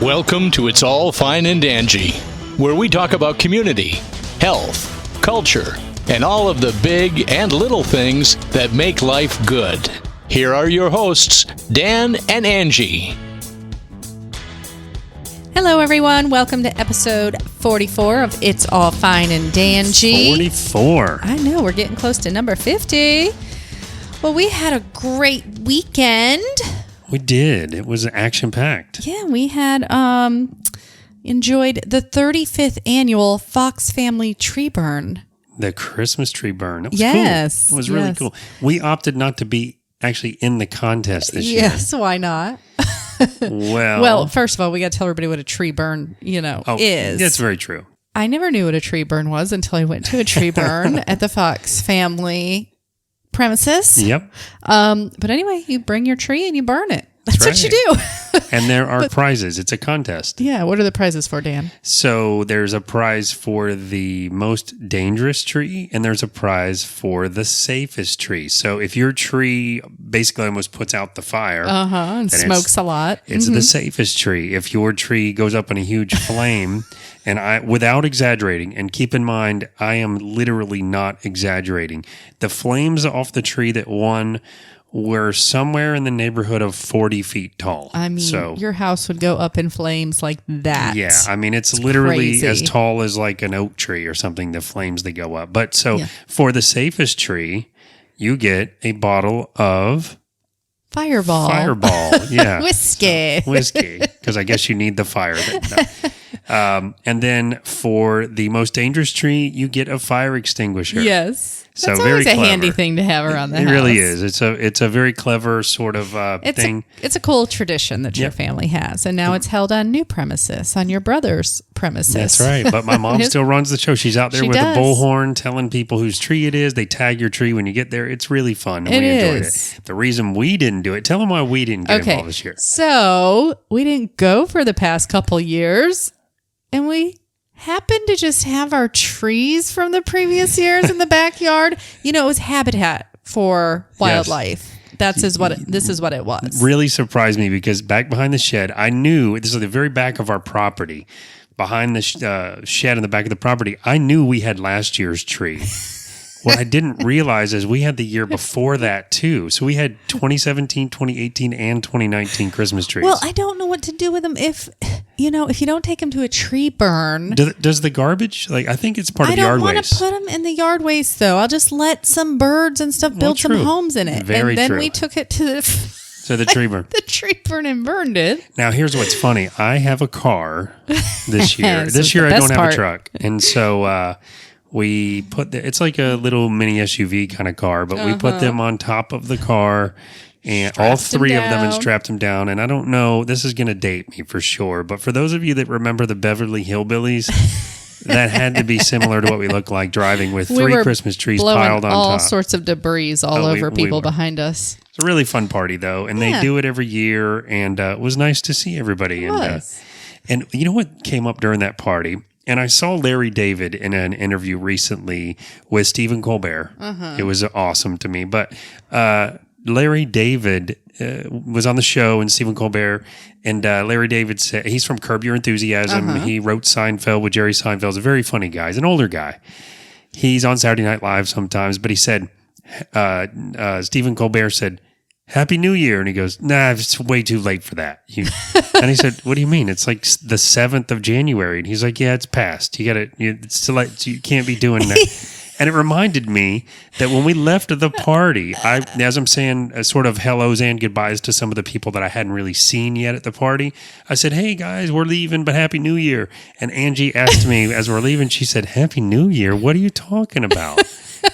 Welcome to It's All Fine and Dangy, where we talk about community, health, culture, and all of the big and little things that make life good. Here are your hosts, Dan and Angie. Hello, everyone. Welcome to episode 44 of It's All Fine and Dangy. 44. I know, we're getting close to number 50. Well, we had a great weekend. We did. It was action-packed. Yeah, we had enjoyed the 35th annual Fox Family Tree Burn. The Christmas tree burn. It was Yes. cool. It was really cool. We opted not to be actually in the contest this year. Yes, why not? Well, first of all, we got to tell everybody what a tree burn, is. That's very true. I never knew what a tree burn was until I went to a tree burn at the Fox Family premises. Yep. But anyway, you bring your tree and you burn it. That's what you do. And there are prizes. It's a contest. Yeah. What are the prizes for, Dan? So there's a prize for the most dangerous tree, and there's a prize for the safest tree. So if your tree basically almost puts out the fire, and smokes a lot, it's the safest tree. If your tree goes up in a huge flame, and without exaggerating, and keep in mind, I am literally not exaggerating, the flames off the tree that won were somewhere in the neighborhood of 40 feet tall. I mean, your house would go up in flames like that. Yeah, I mean, it's literally crazy. as tall as like an oak tree or something, the flames that go up. But for the safest tree, you get a bottle of Fireball. Yeah. Whiskey. Whiskey, because I guess you need the fire. And then for the most dangerous tree, you get a fire extinguisher. Yes. So That's very always a clever. handy thing to have around the house. It really is. It's a very clever sort of thing. It's a cool tradition that your family has. And now it's held on new premises, on your brother's premises. That's right. But my mom still runs the show. She's out there with a bullhorn telling people whose tree it is. They tag your tree when you get there. It's really fun. And we enjoyed it. The reason we didn't do it, tell them why we didn't get involved this year. So we didn't go for the past couple years, and we happened to just have our trees from the previous years in the backyard. It was habitat for wildlife. This is what it was. Really surprised me because back behind the shed, I knew this is the very back of our property. Behind the shed in the back of the property, I knew we had last year's tree. What I didn't realize is we had the year before that too. So we had 2017, 2018, and 2019 Christmas trees. Well, I don't know what to do with them if you don't take them to a tree burn. Does the garbage, I think it's part of the yard waste. I don't want to put them in the yard waste though. I'll just let some birds and stuff build some homes in it. Very and then true. we took it to the tree burn. The tree burn and burned it. Now, here's what's funny. I have a car this year. So this year I don't have part. a truck. And so we put it's like a little mini SUV kind of car, but we put them on top of the car and all three of them and strapped them down. And I don't know, this is going to date me for sure, but for those of you that remember the Beverly Hillbillies, that had to be similar to what we look like driving with three Christmas trees piled on all top. sorts of debris all over people behind us. It's a really fun party though, and they do it every year, and it was nice to see everybody. And you know what came up during that party? And I saw Larry David in an interview recently with Stephen Colbert. It was awesome to me. But Larry David was on the show, and Stephen Colbert, and Larry David said, he's from Curb Your Enthusiasm. He wrote Seinfeld with Jerry Seinfeld. He's a very funny guy. He's an older guy. He's on Saturday Night Live sometimes, but he said, Stephen Colbert said, Happy New Year. And he goes, nah, it's way too late for that. And he said, what do you mean? It's like the 7th of January. And he's like, yeah, it's past. It's too late. You can't be doing that. And it reminded me that when we left the party, as I'm saying, sort of hellos and goodbyes to some of the people that I hadn't really seen yet at the party, I said, hey guys, we're leaving, but Happy New Year. And Angie asked me as we're leaving, she said, Happy New Year? What are you talking about?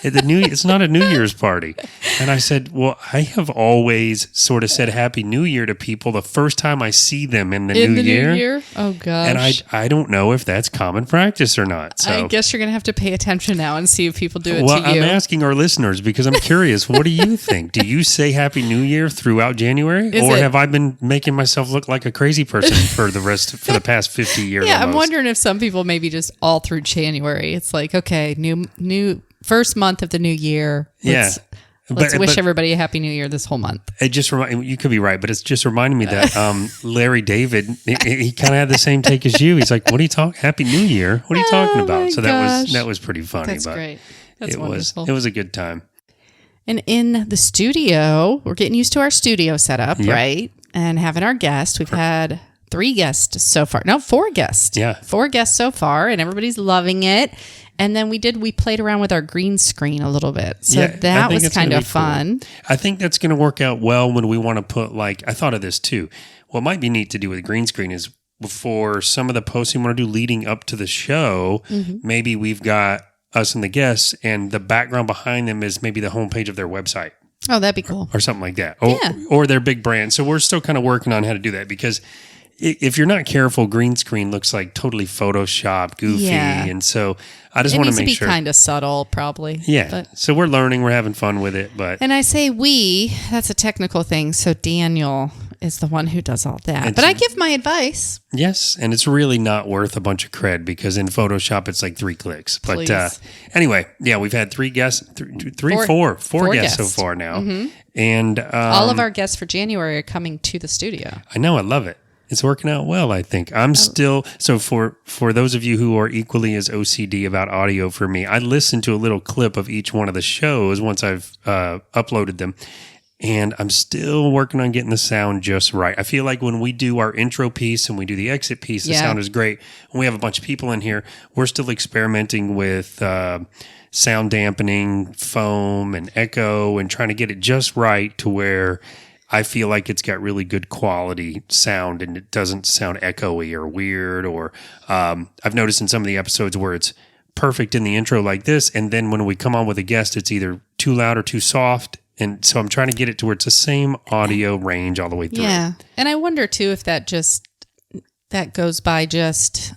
It's not a New Year's party. And I said, well, I have always sort of said Happy New Year to people the first time I see them in the new year. Oh, gosh. And I don't know if that's common practice or not. So. I guess you're going to have to pay attention now and see if people do it to you. Well, I'm asking our listeners because I'm curious. What do you think? Do you say Happy New Year throughout January? Have I been making myself look like a crazy person for the past 50 years? Yeah, almost? I'm wondering if some people maybe just all through January. It's like, okay, new first month of the new year. Let's wish everybody a happy new year this whole month. It just you could be right, but it's just reminding me that Larry David, he kind of had the same take as you. He's like, "What are you talking? Happy New Year? What are you talking about?" So that was pretty funny. That's great. That's wonderful. It was a good time. And in the studio, we're getting used to our studio setup, right? And having our guests. We've had 3 guests so far. No, 4 guests. Yeah. 4 guests so far, and everybody's loving it. And then we played around with our green screen a little bit. So that was kind of fun. Cool. I think that's going to work out well when we want to put, I thought of this too. What might be neat to do with green screen is for some of the posts you want to do leading up to the show, maybe we've got us and the guests, and the background behind them is maybe the homepage of their website. Oh, that'd be cool. Or something like that. Or their big brand. So we're still kind of working on how to do that, because if you're not careful, green screen looks like totally Photoshopped, goofy. Yeah. And so I just want to make sure. It needs to be kind of subtle, probably. Yeah. So we're learning. We're having fun with it. And I say that's a technical thing. So Daniel is the one who does all that. But I give my advice. Yes. And it's really not worth a bunch of cred, because in Photoshop, it's like 3 clicks. But anyway, we've had 3 guests, four guests so far now. Mm-hmm. And all of our guests for January are coming to the studio. I know. I love it. It's working out well, I think. I'm still, so for those of you who are equally as OCD about audio for me, I listened to a little clip of each one of the shows once I've uploaded them, and I'm still working on getting the sound just right. I feel like when we do our intro piece and we do the exit piece, the sound is great. When we have a bunch of people in here, we're still experimenting with sound dampening, foam, and echo, and trying to get it just right to where I feel like it's got really good quality sound and it doesn't sound echoey or weird. Or I've noticed in some of the episodes where it's perfect in the intro like this, and then when we come on with a guest, it's either too loud or too soft. And so I'm trying to get it to where it's the same audio range all the way through. Yeah. And I wonder too if that goes by just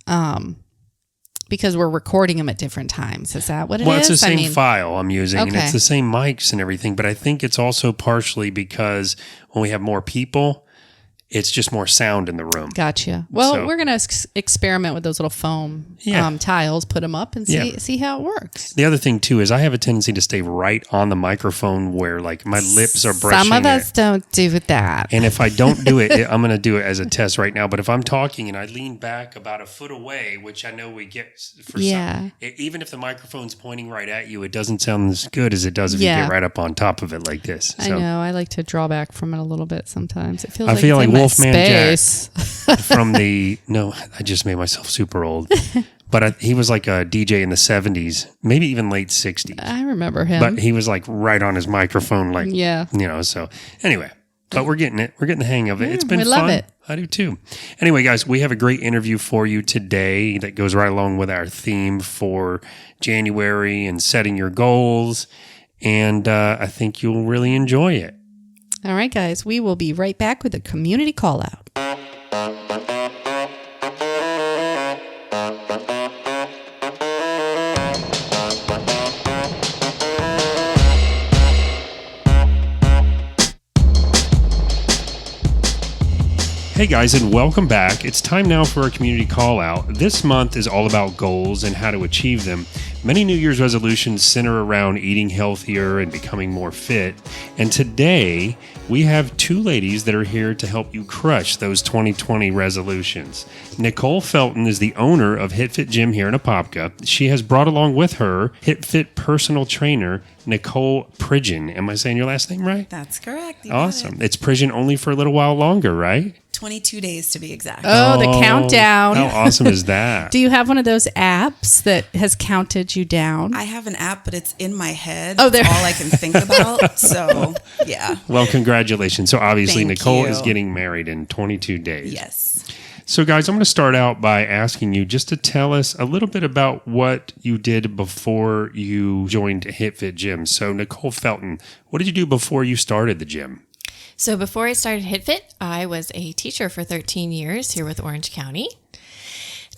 because we're recording them at different times. Is that what it is? Well, it's the same file I'm using, and it's the same mics and everything. But I think it's also partially because when we have more people, it's just more sound in the room. Gotcha. Well, we're going to experiment with those little foam tiles, put them up and see how it works. The other thing, too, is I have a tendency to stay right on the microphone where, my lips are brushing. Some of us don't do that. And if I don't do it, I'm going to do it as a test right now. But if I'm talking and I lean back about a foot away, which I know we get for some, even if the microphone's pointing right at you, it doesn't sound as good as it does if you get right up on top of it like this. I know. I like to draw back from it a little bit sometimes. It feels like Wolfman Jack from I just made myself super old. But he was like a DJ in the 70s, maybe even late 60s. I remember him. But he was right on his microphone, so anyway. But we're getting it. We're getting the hang of it. It's been fun. Love it. I do too. Anyway, guys, we have a great interview for you today that goes right along with our theme for January and setting your goals. And I think you'll really enjoy it. All right, guys, we will be right back with a community call out. Hey guys, and welcome back. It's time now for our community call out. This month is all about goals and how to achieve them. Many New Year's resolutions center around eating healthier and becoming more fit. And today, we have 2 ladies that are here to help you crush those 2020 resolutions. Nicole Felton is the owner of HitFit Gym here in Apopka. She has brought along with her HitFit personal trainer, Nicole Pridgen. Am I saying your last name right? That's correct. Awesome. It's Pridgen only for a little while longer, right? 22 days to be exact. Oh, the countdown. How awesome is that? Do you have one of those apps that has counted you down? I have an app, but it's in my head. Oh, there. That's all I can think about. So, yeah. Well, congratulations. So obviously Nicole is getting married in 22 days. Yes. So guys, I'm going to start out by asking you just to tell us a little bit about what you did before you joined HitFit Gym. So Nicole Felton, what did you do before you started the gym? So before I started HitFit, I was a teacher for 13 years here with Orange County.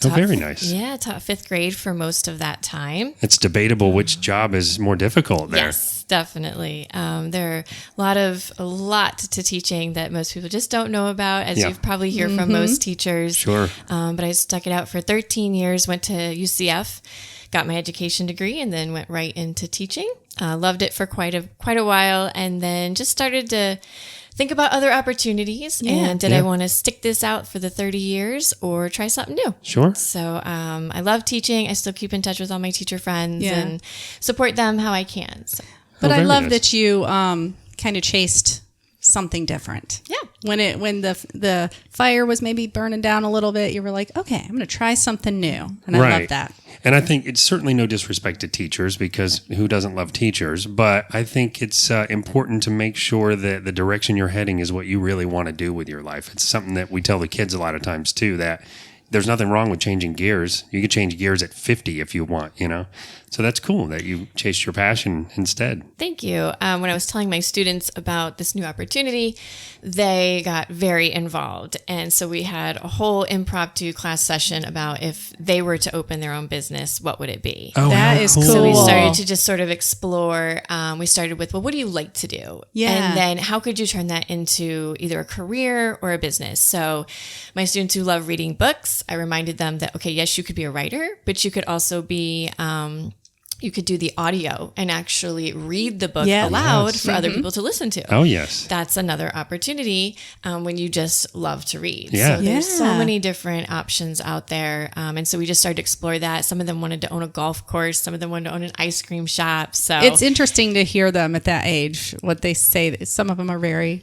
Very nice. Yeah, taught 5th grade for most of that time. It's debatable which job is more difficult there. Yes, definitely. There are a lot to teaching that most people just don't know about, as you've probably heard from most teachers. Sure. But I stuck it out for 13 years, went to UCF, got my education degree and then went right into teaching. Loved it for quite a while, and then just started to think about other opportunities. And did I want to stick this out for the 30 years or try something new? Sure. So I love teaching. I still keep in touch with all my teacher friends and support them how I can. So. But I love nice. that you kind of chased something different. Yeah. When the fire was maybe burning down a little bit, you were like, okay, I'm going to try something new. And I love that. And I think it's certainly no disrespect to teachers, because who doesn't love teachers? But I think it's important to make sure that the direction you're heading is what you really want to do with your life. It's something that we tell the kids a lot of times too, that there's nothing wrong with changing gears. You could change gears at 50 if you want, So that's cool that you chased your passion instead. Thank you. When I was telling my students about this new opportunity, they got very involved. And so we had a whole impromptu class session about if they were to open their own business, what would it be? Oh, That is cool. So we started to just sort of explore. We started with, well, what do you like to do? Yeah. And then how could you turn that into either a career or a business? So my students who love reading books, I reminded them that, okay, yes, you could be a writer, but you could also be, you could do the audio and actually read the book aloud for other people to listen to. Oh, yes. That's another opportunity when you just love to read. Yeah. So there's so many different options out there. And so we just started to explore that. Some of them wanted to own a golf course. Some of them wanted to own an ice cream shop. So It's interesting to hear them at that age, what they say. Some of them are very...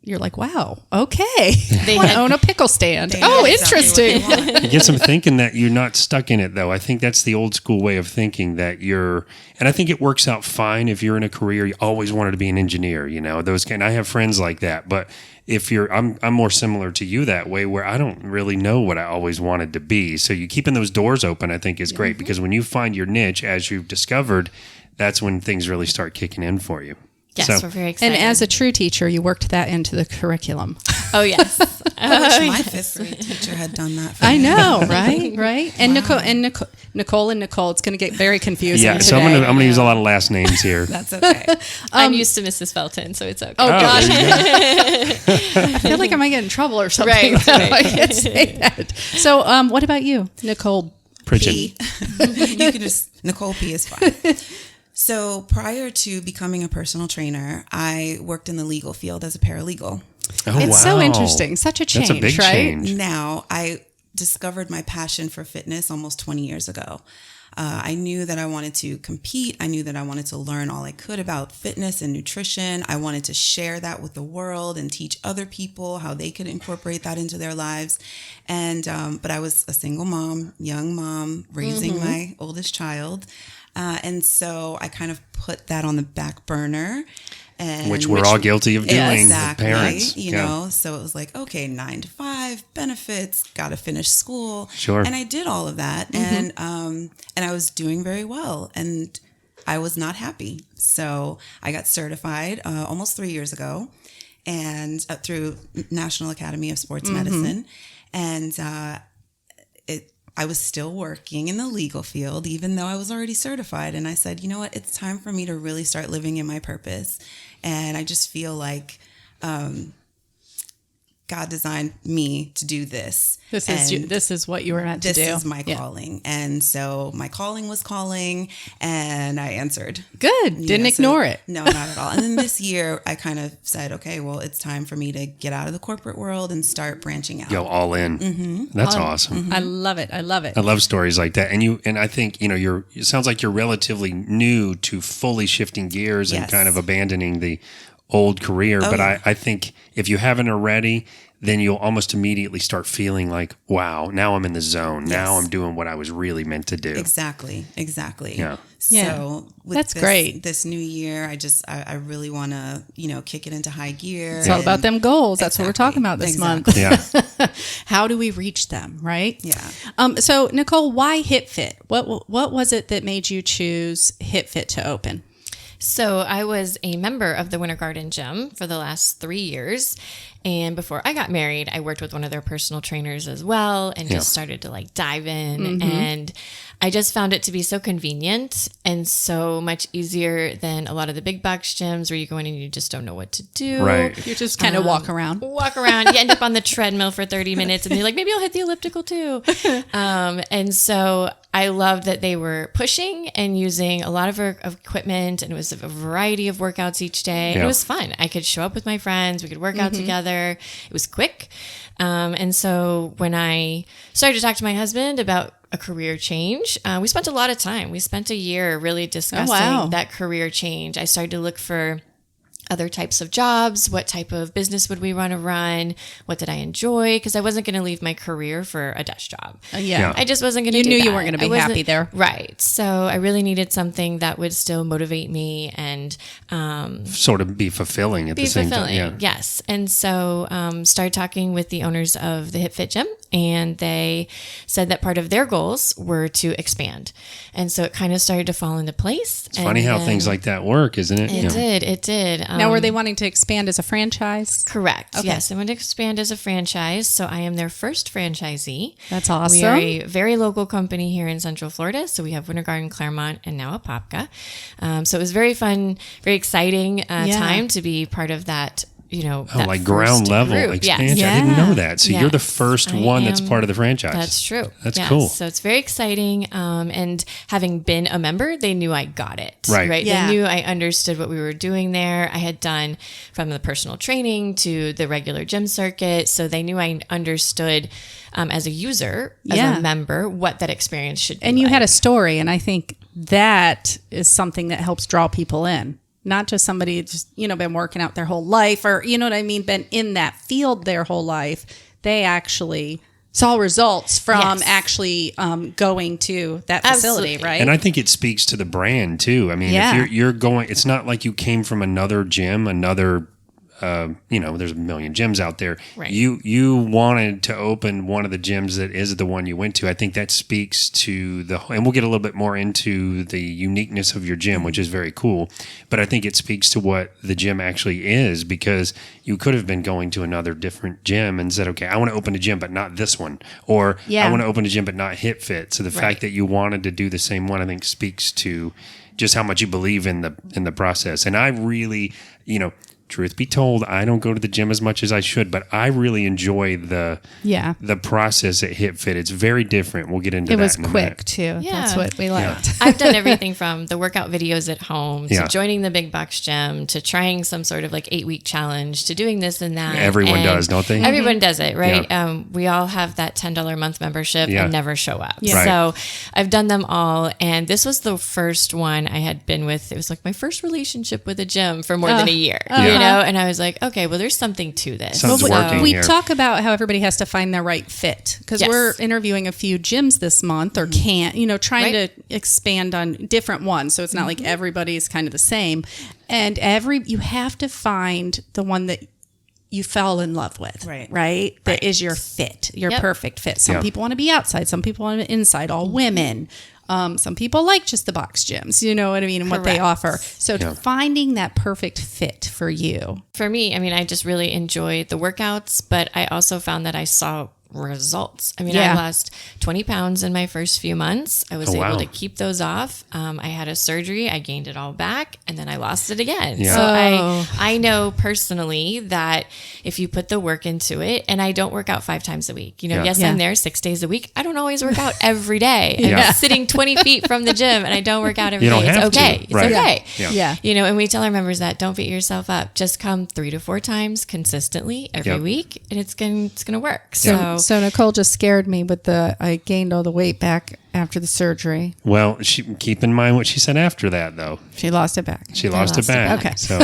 You're like, wow, okay. They want to own a pickle stand. They know exactly Interesting. what they want. It gets them thinking that you're not stuck in it, though. I think that's the old school way of thinking, that you're, and I think it works out fine if you're in a career you always wanted to be an engineer. Those kind. I have friends like that, but if you're, I'm more similar to you that way, where I don't really know what I always wanted to be. So you keeping those doors open, I think, is great, because when you find your niche, as you've discovered, that's when things really start kicking in for you. yes, So- we're very excited. And as a true teacher, you worked that into the curriculum. oh, yes. I wish my fifth grade teacher had done that for I me. know, right? Right? And Nicole and Nicole, it's going to get very confusing Yeah, today. so I'm gonna use a lot of last names here. That's okay. I'm used to Mrs. Felton, so it's okay. Oh, gosh. there you go. I feel like I might get in trouble or something. Right, so right. I can't say that. So what about you, Nicole? Pridgen. P. You can just, Nicole P is fine. So prior to becoming a personal trainer, I worked in the legal field as a paralegal. Oh, It's so wow. interesting. Such a change, That's a big right? change. Now, I discovered my passion for fitness almost 20 years ago. I knew that I wanted to compete. I knew that I wanted to learn all I could about fitness and nutrition. I wanted to share that with the world and teach other people how they could incorporate that into their lives. And but I was a single mom, young mom, raising my oldest child. And so I kind of put that on the back burner. And Which we're all guilty of doing as parents. You know, so it was like, okay, 9 to 5, benefits, got to finish school. Sure. And I did all of that. And I was doing very well. And I was not happy. So I got certified almost 3 years ago, and through National Academy of Sports Medicine. And I was still working in the legal field, even though I was already certified. And I said, you know what? It's time for me to really start living in my purpose. And I just feel like God designed me to do this. This is what you were meant to do. This is my calling. And so my calling was calling, and I answered. Good. Didn't ignore it. No, not at all. And then this year I kind of said, okay, well, it's time for me to get out of the corporate world and start branching out. Go all in. That's awesome. I love it. I love it. I love stories like that. And I think, it sounds like you're relatively new to fully shifting gears and Yes. kind of abandoning the old career. But yeah. I think if you haven't already, then you'll almost immediately start feeling like, wow, now I'm in the zone. Now I'm doing what I was really meant to do. Exactly. Yeah. So with That's great. This new year, I really want to, kick it into high gear. It's all about them goals. That's what we're talking about this month. Yeah. How do we reach them, right? Yeah. So Nicole, why HitFit? What was it that made you choose HitFit to open? So I was a member of the Winter Garden Gym for the last 3 years. And before I got married, I worked with one of their personal trainers as well, and just started to dive in. And I just found it to be so convenient and so much easier than a lot of the big box gyms where you go in and you just don't know what to do. Right. You just kind of walk around. You end up on the treadmill for 30 minutes and you're like, maybe I'll hit the elliptical too. And so I loved that they were pushing and using a lot of equipment, and it was a variety of workouts each day. Yeah. It was fun. I could show up with my friends. We could work out together. It was quick. And so when I started to talk to my husband about a career change, we spent a lot of time. We spent a year really discussing that career change. I started to look for other types of jobs. What type of business would we want to run? What did I enjoy? Because I wasn't going to leave my career for a desk job. I just wasn't going to do that. You knew you weren't going to be happy there. Right. So I really needed something that would still motivate me and sort of be fulfilling at the same time. Yeah. Yes. And so started talking with the owners of the HitFit Gym, and they said that part of their goals were to expand. And so it kind of started to fall into place. It's funny how things like that work, isn't it? It did. Now, were they wanting to expand as a franchise? Correct. Okay. Yes, they want to expand as a franchise. So I am their first franchisee. That's awesome. We are a very local company here in Central Florida. So we have Winter Garden, Claremont, and now Apopka. So it was very fun, very exciting time to be part of that. Like ground level expansion. Yes. I didn't know that. So you're the first one that's part of the franchise. That's true. That's cool. So it's very exciting. And having been a member, they knew I got it. Right. Yeah. They knew I understood what we were doing there. I had done from the personal training to the regular gym circuit. So they knew I understood as a user, as a member, what that experience should be. And you had a story. And I think that is something that helps draw people in. Not just somebody just, been working out their whole life or, you know what I mean, been in that field their whole life. They actually saw results from actually going to that facility, right? And I think it speaks to the brand too. I mean, if you're going, it's not like you came from another gym, there's a million gyms out there. Right. You wanted to open one of the gyms that is the one you went to. I think that speaks to and we'll get a little bit more into the uniqueness of your gym, which is very cool. But I think it speaks to what the gym actually is, because you could have been going to another different gym and said, okay, I want to open a gym, but not this one. Or I want to open a gym, but not HitFit. So the fact that you wanted to do the same one, I think speaks to just how much you believe in the process. And I really, truth be told, I don't go to the gym as much as I should, but I really enjoy the process at HitFit. It's very different. We'll get into that. It was quick too. Yeah. That's what we liked. Yeah. I've done everything from the workout videos at home to joining the big box gym to trying some sort of 8-week challenge to doing this and that. Everyone does, don't they? Everyone does it, right? Yeah. We all have that $10 a month membership and never show up. Yeah. Right. So I've done them all. And this was the first one I had been with. It was my first relationship with a gym for more than a year, and I was like, okay, well, there's something to this. Something's working we here. talk about how everybody has to find their right fit, because we're interviewing a few gyms this month, or trying to expand on different ones. So it's not like everybody's kind of the same. And you have to find the one that you fell in love with, right? That is your fit, your perfect fit. Some people want to be outside. Some people want to be inside, all women. Some people like just the box gyms, you know what I mean, and what they offer. So finding that perfect fit for you. For me, I just really enjoyed the workouts, but I also found that I saw results. I lost 20 pounds in my first few months. I was able to keep those off. I had a surgery. I gained it all back, and then I lost it again. Yeah. So I know personally that if you put the work into it, and I don't work out 5 times a week. I'm there 6 days a week. I don't always work out every day. I'm sitting 20 feet from the gym, and I don't work out every day. It's okay. It's okay. Yeah. And we tell our members that don't beat yourself up. Just come 3 to 4 times consistently every week, and it's gonna work. So Nicole just scared me with I gained all the weight back after the surgery. Well, keep in mind what she said after that, though. She lost it back. She lost it back. Okay. So,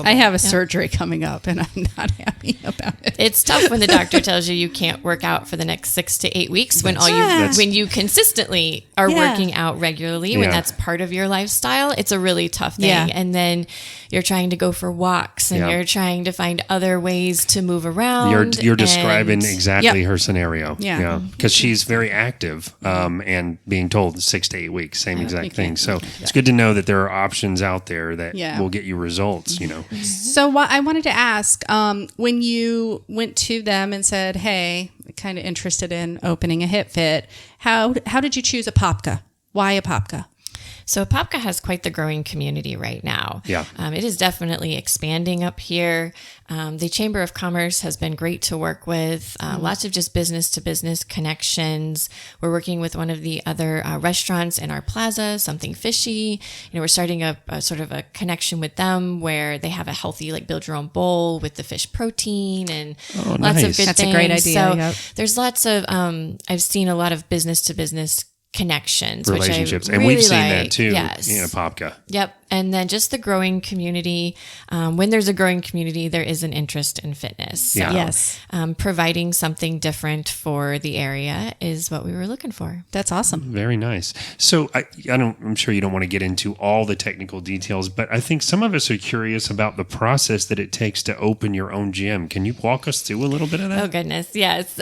I have a surgery coming up, and I'm not happy about it. It's tough when the doctor tells you can't work out for the next 6 to 8 weeks when you consistently are working out regularly, when that's part of your lifestyle. It's a really tough thing. Yeah. And then you're trying to go for walks, and you're trying to find other ways to move around. You're describing exactly her scenario. Yeah. Because she's very active, and being told 6 to 8 weeks, same exact thing. So it's good to know that there are options out there that will get you results, So I wanted to ask, when you went to them and said, hey, kind of interested in opening a HitFit, how did you choose Apopka? Why Apopka? So Apopka has quite the growing community right now. Yeah. It is definitely expanding up here. The Chamber of Commerce has been great to work with. Lots of just business to business connections. We're working with one of the other restaurants in our plaza, something Fishy. We're starting a sort of a connection with them where they have a healthy, like build your own bowl with the fish protein and lots of good That's things. a great idea. So Yep. there's lots of, I've seen a lot of business to business connections, relationships. Which I And really we've seen like. that too Yes. in Apopka. Yep. And then just the growing community. When there's a growing community, there is an interest in fitness. So, Yeah. Yes. providing something different for the area is what we were looking for. That's awesome. Very nice. So I'm sure you don't want to get into all the technical details, but I think some of us are curious about the process that it takes to open your own gym. Can you walk us through a little bit of that? Oh, goodness. Yes.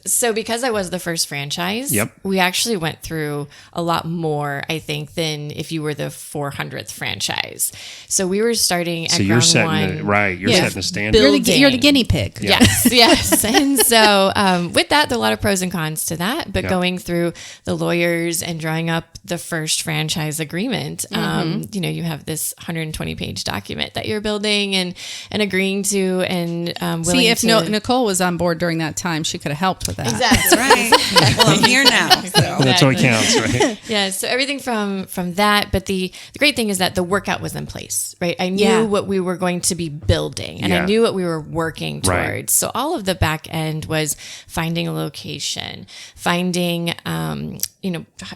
So because I was the first franchise, Yep. we actually went through a lot more, I think, than if you were the 400th franchise. So we were starting at So you're ground setting one. you're setting the standard. You're the guinea pig. Yeah. Yes, yes. And so with that, there are a lot of pros and cons to that. But Yeah. going through the lawyers and drawing up the first franchise agreement, you have this 120-page document that you're building and agreeing to and willing See, if to... Nicole was on board during that time, she could have helped with that. Exactly. That's right. Well, I'm here now. So. That's what counts, right? Yeah, so everything from that, but the great thing is that the workout was in place, right? I knew Yeah. what we were going to be building and Yeah. I knew what we were working towards. Right. So all of the back end was finding a location, finding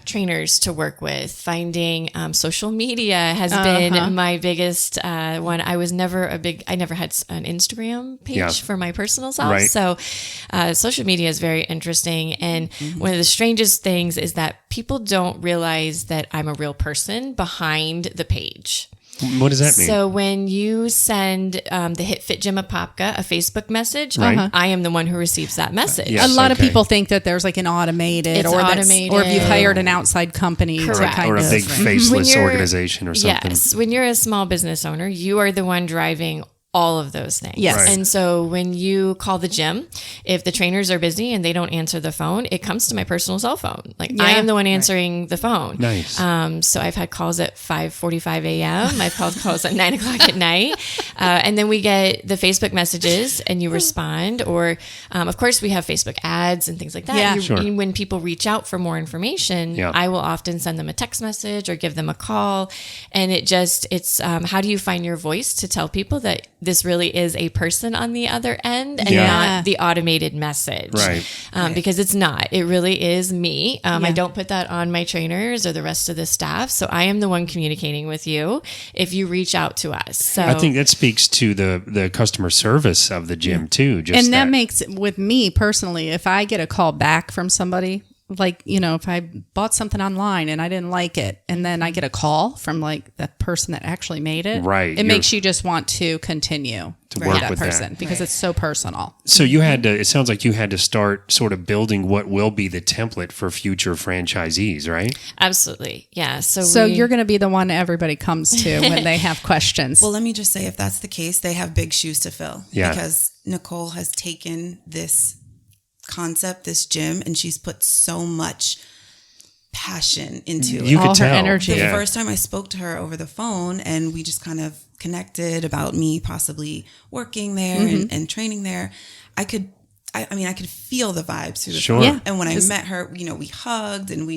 trainers to work with, finding social media has been my biggest one. I never had an Instagram page Yeah. for my personal self. Right. So social media is very interesting. And one of the strangest things is that people don't realize that I'm a real person behind the page. What does that mean? So when you send the HitFit Gym Apopka a Facebook message, Right. I am the one who receives that message. Yes, A lot of okay. people think that there's like an automated, It's or automated. or if you've hired an outside company to Correct. kind or a of big When faceless you're- organization or something. Yes. When you're a small business owner, you are the one driving all of those things. Yes. Right. And so when you call the gym, if the trainers are busy and they don't answer the phone, it comes to my personal cell phone. Like I Yeah. am the one answering the phone. Nice. So I've had calls at 5:45 a.m. I've called calls at 9 o'clock at night. And then we get the Facebook messages and you respond. Or, of course, we have Facebook ads and things like that. Yeah. Sure. When people reach out for more information, Yeah. I will often send them a text message or give them a call. And it's how do you find your voice to tell people that this really is a person on the other end and Yeah. not the automated message. Right. Because it's not. It really is me. I Yeah. don't put that on my trainers or the rest of the staff. So I am the one communicating with you if you reach out to us. So I think that speaks to the customer service of the gym too. Just and that makes, with me personally, if I get a call back from somebody, like, if I bought something online and I didn't like it, and then I get a call from like the person that actually made it, Right. it makes you just want to continue to with work that with person that. because it's so personal. So you had to, it sounds like you had to start sort of building what will be the template for future franchisees, right? absolutely. Yeah. So you're going to be the one everybody comes to when they have questions. Well, let me just say, if that's the case, they have big shoes to fill. Yeah. Because Nicole has taken this concept, this gym, and she's put so much passion into it. You could All her tell. energy. The Yeah. first time I spoke to her over the phone and we just kind of connected about me possibly working there and training there, I could feel the vibes through the Sure. phone. Yeah. And when I met her, we hugged and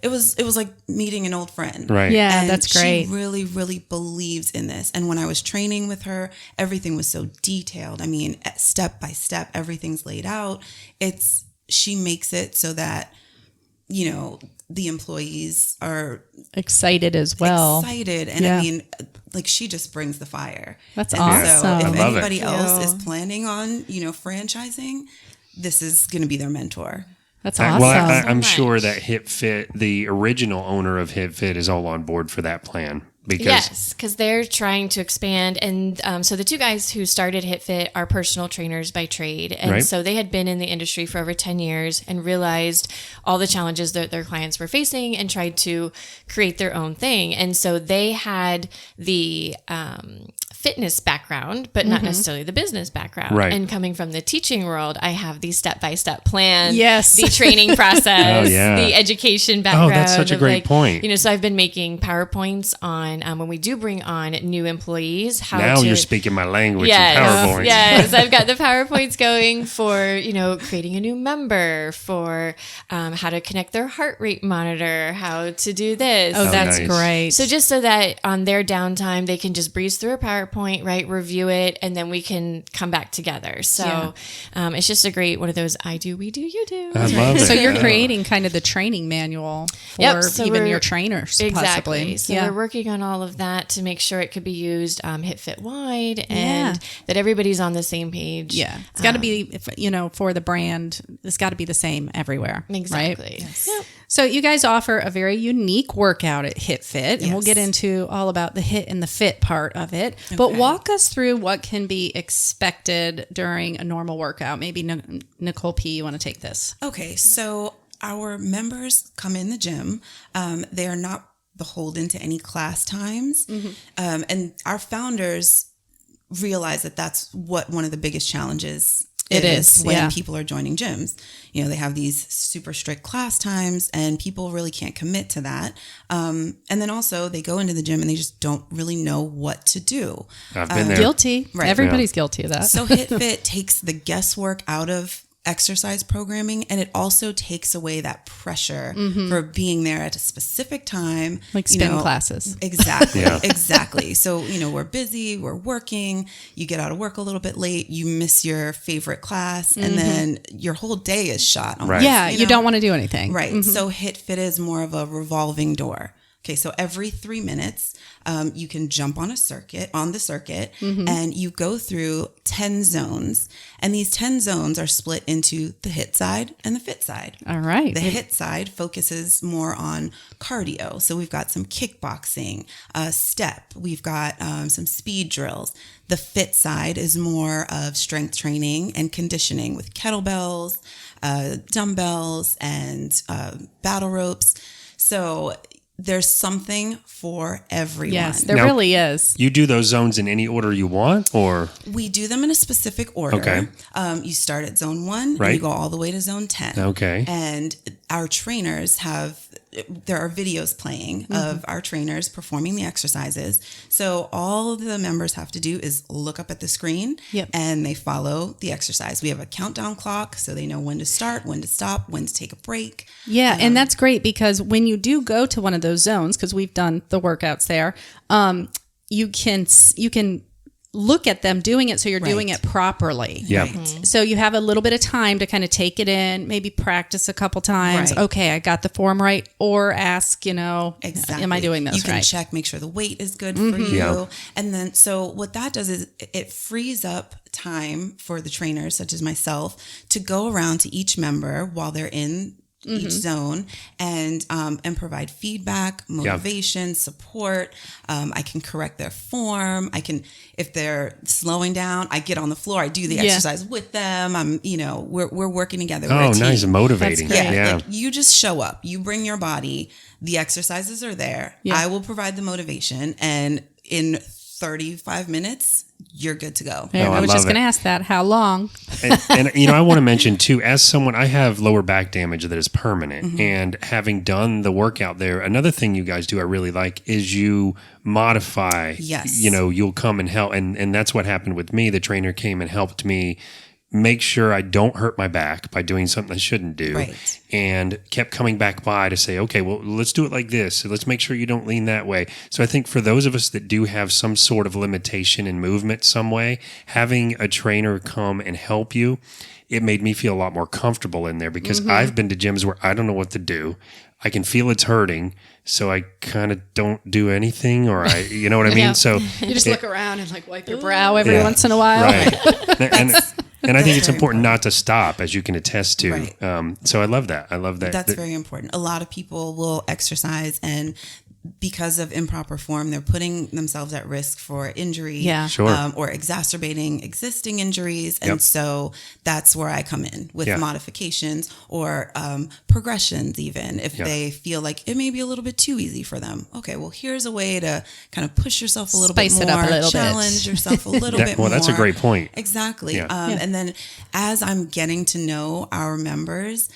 it was like meeting an old friend. Right. Yeah, And that's great. She really, really believes in this. And when I was training with her, everything was so detailed. I mean, step by step, everything's laid out. She makes it so that, the employees are Excited as well. excited. And Yeah. I mean, like she just brings the fire. That's and awesome. So I if love it. anybody else is planning on, franchising, this is going to be their mentor. That's awesome. Well, I'm So sure much. that HitFit, the original owner of HitFit, is all on board for that plan. Because Yes, because they're trying to expand. And so the two guys who started HitFit are personal trainers by trade. And Right. so they had been in the industry for over 10 years and realized all the challenges that their clients were facing and tried to create their own thing. And so they had the fitness background, but not necessarily the business background. Right. And coming from the teaching world, I have the step-by-step plan, Yes. the training process, the education background. Oh, that's such a great point. So I've been making PowerPoints on when we do bring on new employees. Now you're speaking my language in Yes, PowerPoint. yes. I've got the PowerPoints going for, creating a new member, for how to connect their heart rate monitor, how to do this. Oh, that's nice. great. So just so that on their downtime, they can just breeze through a PowerPoint, right? Review it, and then we can come back together. So it's just a great one of those I do, we do, you do. I love it. So you're creating kind of the training manual for So even we're- your trainers, Exactly. possibly. So we're working on all of that to make sure it could be used HitFit wide and Yeah. that everybody's on the same page. Yeah. It's got to be, for the brand, it's got to be the same everywhere. Exactly. Right? Yep. So you guys offer a very unique workout at HitFit, and we'll Yes. get into all about the hit and the fit part of it. But walk us through what can be expected during a normal workout. Maybe Nicole P., you want to take this? Okay, so our members come in the gym. They are not beholden to any class times. And our founders realize that that's what one of the biggest challenges It is, when yeah. people are joining gyms. They have these super strict class times and people really can't commit to that. And then also they go into the gym and they just don't really know what to do. I've been there. Guilty. Right. Everybody's guilty of that. So HitFit takes the guesswork out of exercise programming, and it also takes away that pressure for being there at a specific time. Like spin classes. Exactly. Yeah. Exactly. So, we're busy, we're working, you get out of work a little bit late, you miss your favorite class, and then your whole day is shot. Almost, Right. Yeah, you don't want to do anything. Right. So HitFit is more of a revolving door. Okay, so every 3 minutes, you can jump on the circuit, and you go through 10 zones. And these 10 zones are split into the hit side and the fit side. All right. The hit side focuses more on cardio. So we've got some kickboxing, step. We've got some speed drills. The fit side is more of strength training and conditioning with kettlebells, dumbbells, and battle ropes. So there's something for everyone. Yes, there Now- really is. You do those zones in any order you want, or We do them in a specific order. Okay. You start at zone 1 Right. and you go all the way to zone 10. Okay. And our trainers there are videos playing of our trainers performing the exercises. So all the members have to do is look up at the screen and they follow the exercise. We have a countdown clock so they know when to start, when to stop, when to take a break. Yeah, and that's great because when you do go to one of those zones, because we've done the workouts there, you can look at them doing it so you're doing it properly. yeah, So you have a little bit of time to kind of take it in, maybe practice a couple times. Right. Okay, I got the form right, or ask, Exactly. am I doing this You can right? check, make sure the weight is good for you. Yeah. And then, so what that does is it frees up time for the trainers, such as myself, to go around to each member while they're in each zone and provide feedback, motivation, support. I can correct their form. If they're slowing down, I get on the floor. I do the exercise with them. We're working together. We're Oh, a team. nice, motivating. That's great. Yeah. Like, you just show up, you bring your body, the exercises are there. Yeah. I will provide the motivation, and in 35 minutes, you're good to go. And Oh, I I was love just going to it. ask that. How long? And I want to mention too, as someone, I have lower back damage that is permanent, and having done the workout there, another thing you guys do I really like is you modify. Yes. You'll come and help, and that's what happened with me. The trainer came and helped me make sure I don't hurt my back by doing something I shouldn't do. Right. And kept coming back by to say, okay, well, let's do it like this. So let's make sure you don't lean that way. So I think for those of us that do have some sort of limitation in movement some way, having a trainer come and help you, it made me feel a lot more comfortable in there because I've been to gyms where I don't know what to do. I can feel it's hurting, so I kind of don't do anything, or you know what I mean? Yeah. So You just look around and wipe your brow every Yeah. once in a while. right. And I think it's very important not to stop, as you can attest to. Right. So I love that. That's very important. A lot of people will exercise and because of improper form, they're putting themselves at risk for injury, or exacerbating existing injuries. And so that's where I come in with modifications or progressions, even if they feel like it may be a little bit too easy for them. Okay, well, here's a way to kind of push yourself a little bit more, challenge yourself a little bit more. Well, that's a great point. Exactly. And then as I'm getting to know our members,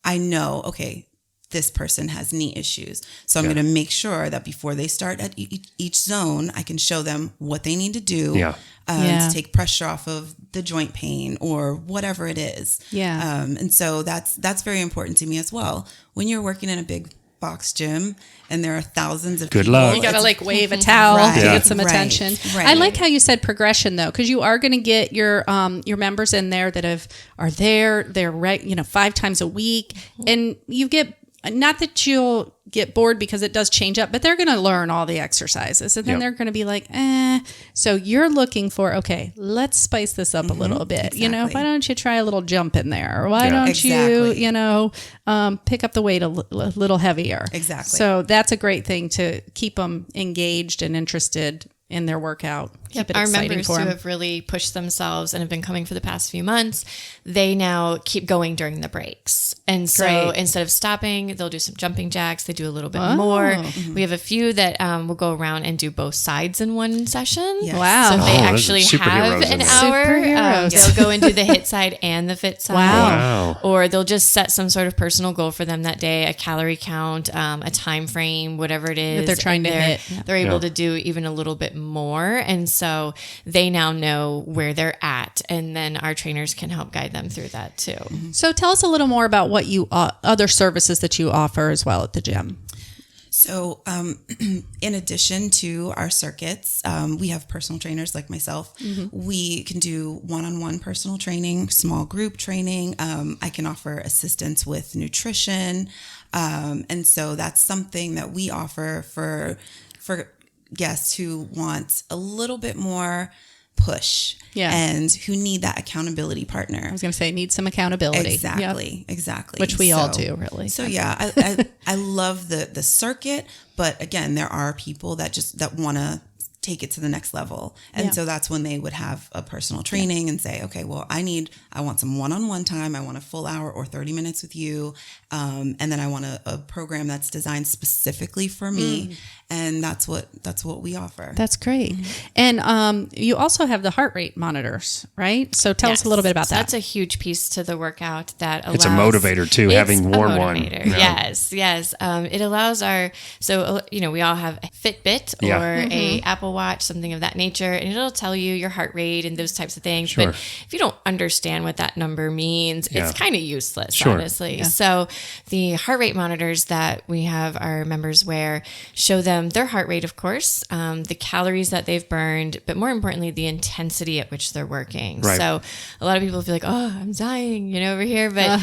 I know, okay, this person has knee issues. So I'm going to make sure that before they start at each zone, I can show them what they need to do to take pressure off of the joint pain or whatever it is. And so that's very important to me as well. When you're working in a big box gym and there are thousands of people. You got to like wave a towel to get some attention. I like how you said progression though, because you are going to get your members in there that are there. They're 5 times a week, and you get. Not that you'll get bored because it does change up, but they're going to learn all the exercises and then they're going to be like, So you're looking for, okay, let's spice this up a little bit. Exactly. Why don't you try a little jump in there? Or why don't you, pick up the weight a little heavier? Exactly. So that's a great thing to keep them engaged and interested in their workout. Keep it Our exciting members for who them. have really pushed themselves and have been coming for the past few months, they now keep going during the breaks. And so instead of stopping, they'll do some jumping jacks. They do a little bit more. We have a few that will go around and do both sides in one session. Yes. Wow. So if they actually have an hour, they'll go and do the HIT side and the fit side. Wow. Or they'll just set some sort of personal goal for them that day, a calorie count, a time frame, whatever it is that they're trying to hit. They're able to do even a little bit more. And so they now know where they're at. And then our trainers can help guide them through that too. So tell us a little more about what you other services that you offer as well at the gym. So in addition to our circuits, we have personal trainers like myself. We can do one-on-one personal training, small group training. I can offer assistance with nutrition. And so that's something that we offer for guests who want a little bit more push and who need that accountability partner. I was going to say, need some accountability. Exactly. Which we all do, really. So I love the circuit, but again, there are people that want to take it to the next level. And so that's when they would have a personal training and say, okay, well, I want some one-on-one time. I want a full hour or 30 minutes with you. And then I want a program that's designed specifically for me. And that's what we offer. That's great. And you also have the heart rate monitors, right? So tell us a little bit about that. That's a huge piece to the workout that allows. It's a motivator too, having worn one. Yes. It allows we all have a Fitbit or a Apple Watch, something of that nature, and it'll tell you your heart rate and those types of things. Sure. But if you don't understand what that number means, it's kind of useless, honestly. Yeah. So the heart rate monitors that we have our members wear show them their heart rate, of course, the calories that they've burned, but more importantly, the intensity at which they're working. Right. So a lot of people feel like, oh, I'm dying, over here. But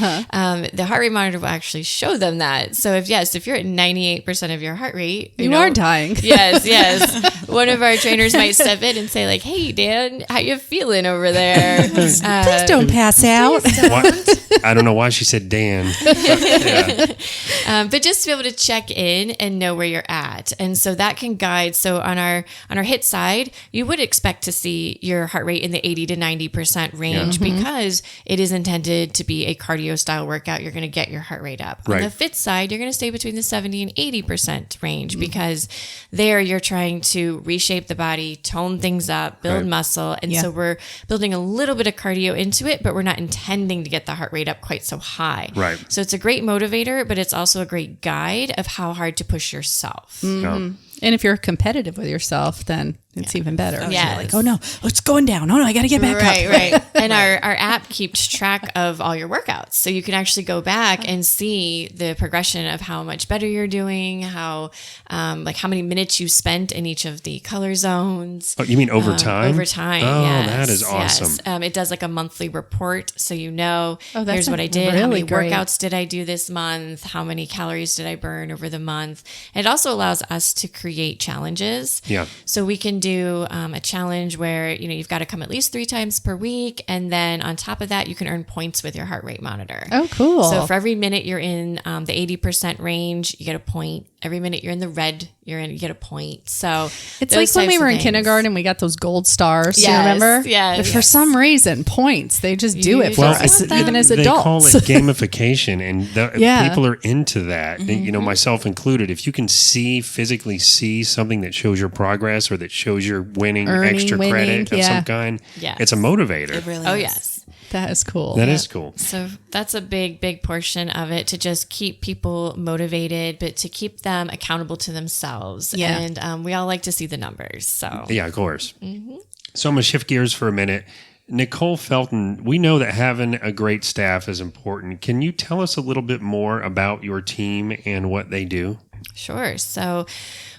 the heart rate monitor will actually show them that. So if you're at 98% of your heart rate, you are dying. Yes. One of our trainers might step in and say like, hey, Dan, how you feeling over there? Please don't pass out. I don't know why she said Dan. But just to be able to check in and know where you're at. And so that can guide. So on our HIT side, you would expect to see your heart rate in the 80 to 90% range because it is intended to be a cardio style workout. You're going to get your heart rate up. Right. On the fit side, you're going to stay between the 70 and 80% range because there you're trying to reshape the body, tone things up, build muscle. And so we're building a little bit of cardio into it, but we're not intending to get the heart rate up quite so high. Right. So it's a great motivator, but it's also a great guide of how hard to push yourself. And if you're competitive with yourself, then it's even better. Yeah. Like, oh no, it's going down. Oh no, I got to get back up. Right. And our app keeps track of all your workouts. So you can actually go back and see the progression of how much better you're doing, how many minutes you spent in each of the color zones. Oh, you mean over time? Over time, oh, yes. That is awesome. Yes. It does like a monthly report. So here's what I did. Really how many workouts did I do this month? How many calories did I burn over the month? And it also allows us to create challenges. Yeah. So we can do a challenge where, you've got to come at least 3 times per week. And then on top of that, you can earn points with your heart rate monitor. Oh, cool. So for every minute you're in the 80% range, you get a point. every minute you're in the red, you get a point. So it's like when we were in kindergarten, we got those gold stars. Yes, you remember? Yes. But for some reason, points, they just do it for us, even as adults. They call it gamification, and people are into that. Mm-hmm. Myself included. If you can physically see something that shows your progress or that shows you're winning extra credit of some kind, it's a motivator. It really is. Yes. That is cool. That is cool. So that's a big portion of it, to just keep people motivated, but to keep them accountable to themselves. Yeah. And we all like to see the numbers. So yeah, of course. Mm-hmm. So I'm going to shift gears for a minute. Nicole Felton, we know that having a great staff is important. Can you tell us a little bit more about your team and what they do? Sure. So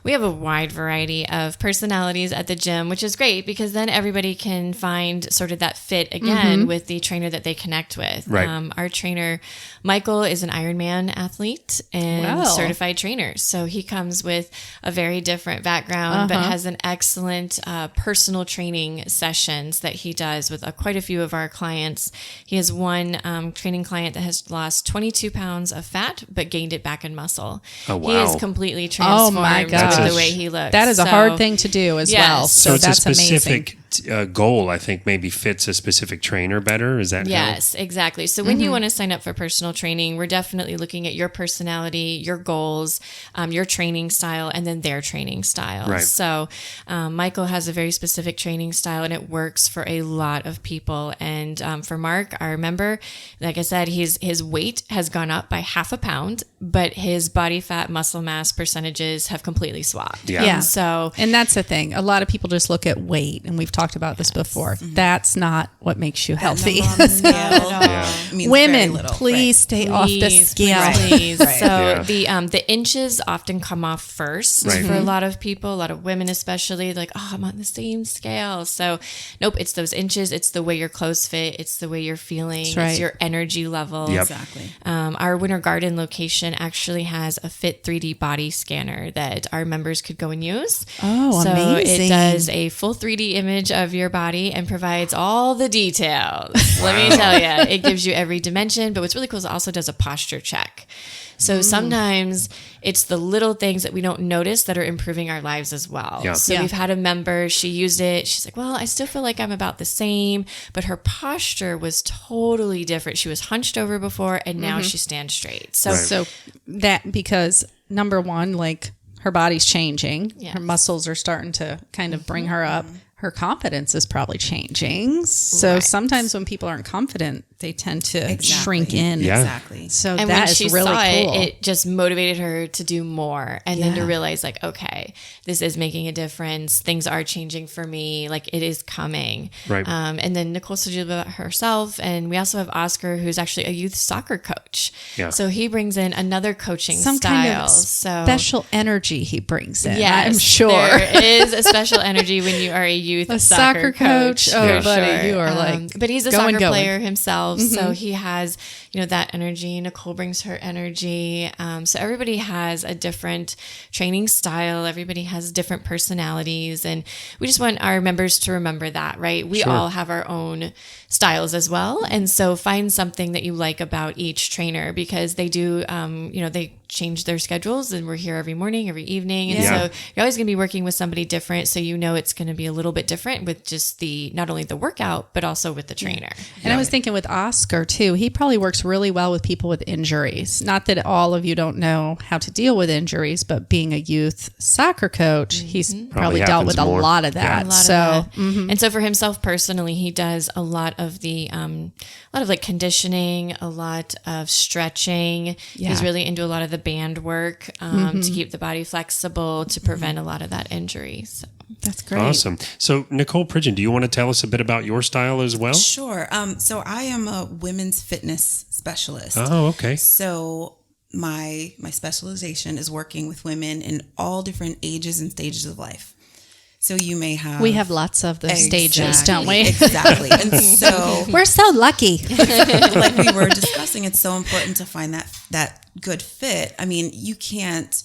we have a wide variety of personalities at the gym, which is great because then everybody can find sort of that fit again with the trainer that they connect with. Right. Our trainer, Michael, is an Ironman athlete and certified trainer. So he comes with a very different background, but has an excellent personal training sessions that he does with quite a few of our clients. He has one training client that has lost 22 pounds of fat, but gained it back in muscle. Oh, wow. He is completely transformed. Oh, my God. The way he looks. That is a hard thing to do as well. So it's that's a specific amazing. Goal, I think, maybe fits a specific trainer better. Is that Yes, exactly. So when you want to sign up for personal training, we're definitely looking at your personality, your goals, your training style, and then their training style. Right. So Michael has a very specific training style, and it works for a lot of people. And for Mark, our member, like I said, his weight has gone up by 0.5 pound, but his body fat muscle mass percentages have completely swapped. Yeah. So, and that's the thing. A lot of people just look at weight, and we've talked about this before. That's not what makes you healthy. Women, please stay off the scale. Please. So the inches often come off first for a lot of people, a lot of women especially. Like, oh, I'm on the same scale. So nope, it's those inches. It's the way your clothes fit. It's the way you're feeling. That's right. It's your energy level. Yep. Exactly. Our Winter Garden location actually has a Fit 3D body scanner that our members could go and use. Oh, so amazing. It does a full 3D image of your body and provides all the details. Let me tell you, it gives you every dimension. But what's really cool is it also does a posture check. So sometimes it's the little things that we don't notice that are improving our lives as well. Yeah. So we've had a member, she used it. She's like, well, I still feel like I'm about the same, but her posture was totally different. She was hunched over before, and now she stands straight. So, So that, because number one, like, her body's changing. Yes. Her muscles are starting to kind of bring her up. Her confidence is probably changing. So sometimes when people aren't confident, they tend to shrink in. Yeah. Exactly. So and that when is she really saw cool. it just motivated her to do more, and then to realize, like, okay, this is making a difference. Things are changing for me. Like, it is coming. Right. And then Nicole told you about herself, and we also have Oscar, who's actually a youth soccer coach. Yeah. So he brings in another coaching Some style. kind of So special energy he brings in. yes, I'm sure. there is a special energy when you are a youth soccer coach. Oh, for buddy, sure. you are like but he's a going. soccer player himself, so he has, that energy. Nicole brings her energy. So everybody has a different training style. Everybody has different personalities, and we just want our members to remember that, right? We all have our own styles as well, and so find something that you like about each trainer, because they do, they change their schedules, and we're here every morning, every evening, and so you're always going to be working with somebody different, so it's going to be a little bit different with just not only the workout, but also with the trainer. And I was thinking with Oscar too, he probably works really well with people with injuries. Not that all of you don't know how to deal with injuries, but being a youth soccer coach, he's probably dealt with a lot of that. And so for himself personally, he does a lot of the like conditioning, a lot of stretching. He's really into a lot of the band work to keep the body flexible, to prevent a lot of that injury. So. That's great. Awesome. So Nicole Pridgen, do you want to tell us a bit about your style as well? Sure. So I am a women's fitness specialist. Oh, okay. So my specialization is working with women in all different ages and stages of life. So you may have... We have lots of those stages, don't we? Exactly. And so... We're so lucky. Like we were discussing, it's so important to find that good fit, I mean, you can't,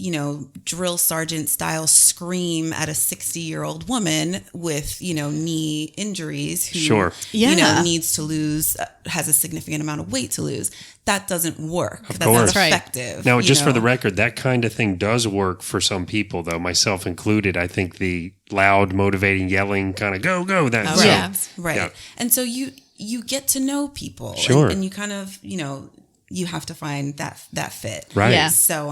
drill sergeant style scream at a 60-year-old woman with, knee injuries who, needs to lose, has a significant amount of weight to lose. That doesn't work. That's not effective. Now, just for the record, that kind of thing does work for some people, though, myself included. I think the loud, motivating, yelling kind of go. That's right. Yeah. And so you get to know people. Sure. And you kind of, you have to find that fit. Right. Yeah. So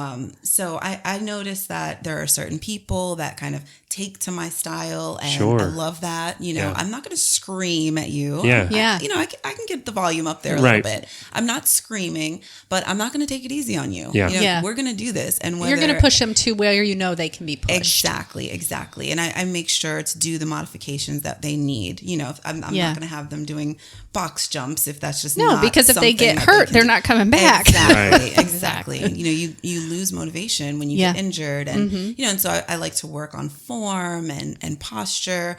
I noticed that there are certain people that kind of take to my style, and I love that. I'm not going to scream at you. Yeah. I can get the volume up there a little bit. I'm not screaming, but I'm not going to take it easy on you. Yeah. We're going to do this, and you're going to push them to where they can be pushed. Exactly. And I make sure to do the modifications that they need. I'm not going to have them doing box jumps if that's just not because if they get hurt, they're not coming back. Exactly. You lose motivation when you get injured, and and so I like to work on form and posture,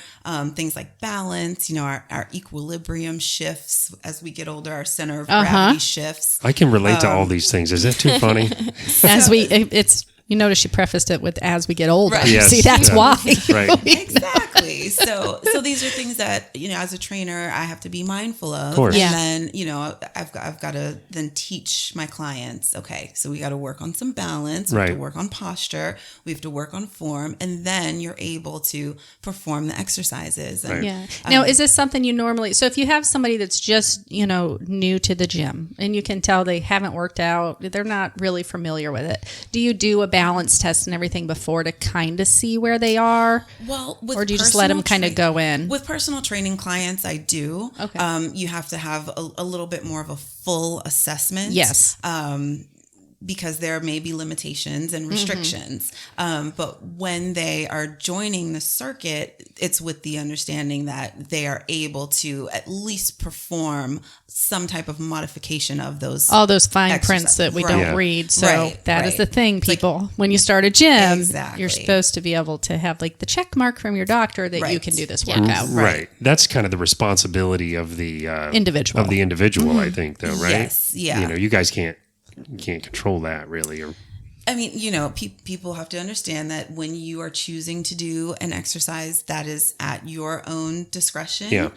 things like balance. Our equilibrium shifts as we get older. Our center of gravity shifts. I can relate to all these things. Is that too funny? You notice she prefaced it with "as we get older." Right. Yes. See, that's why. Right. Exactly. So these are things that as a trainer I have to be mindful of. Of course. And then I've got to then teach my clients. Okay, so we got to work on some balance. We have to work on posture. We have to work on form, and then you're able to perform the exercises. And, Now, is this something you normally? So if you have somebody that's just new to the gym, and you can tell they haven't worked out, they're not really familiar with it. Do you do a balance test and everything before to kind of see where they are? Well, or do you just let them kind of go in? With personal training clients, I do. Okay. You have to have a little bit more of a full assessment. Yes. Because there may be limitations and restrictions. But when they are joining the circuit, it's with the understanding that they are able to at least perform some type of modification of those. All those fine prints that we don't read. So that is the thing, people. When you start a gym, you're supposed to be able to have like the check mark from your doctor that you can do this workout. Right. That's kind of the responsibility of the individual. I think, though, right? Yes. Yeah. You guys can't control that really. I mean, people have to understand that when you are choosing to do an exercise, that is at your own discretion. Yeah.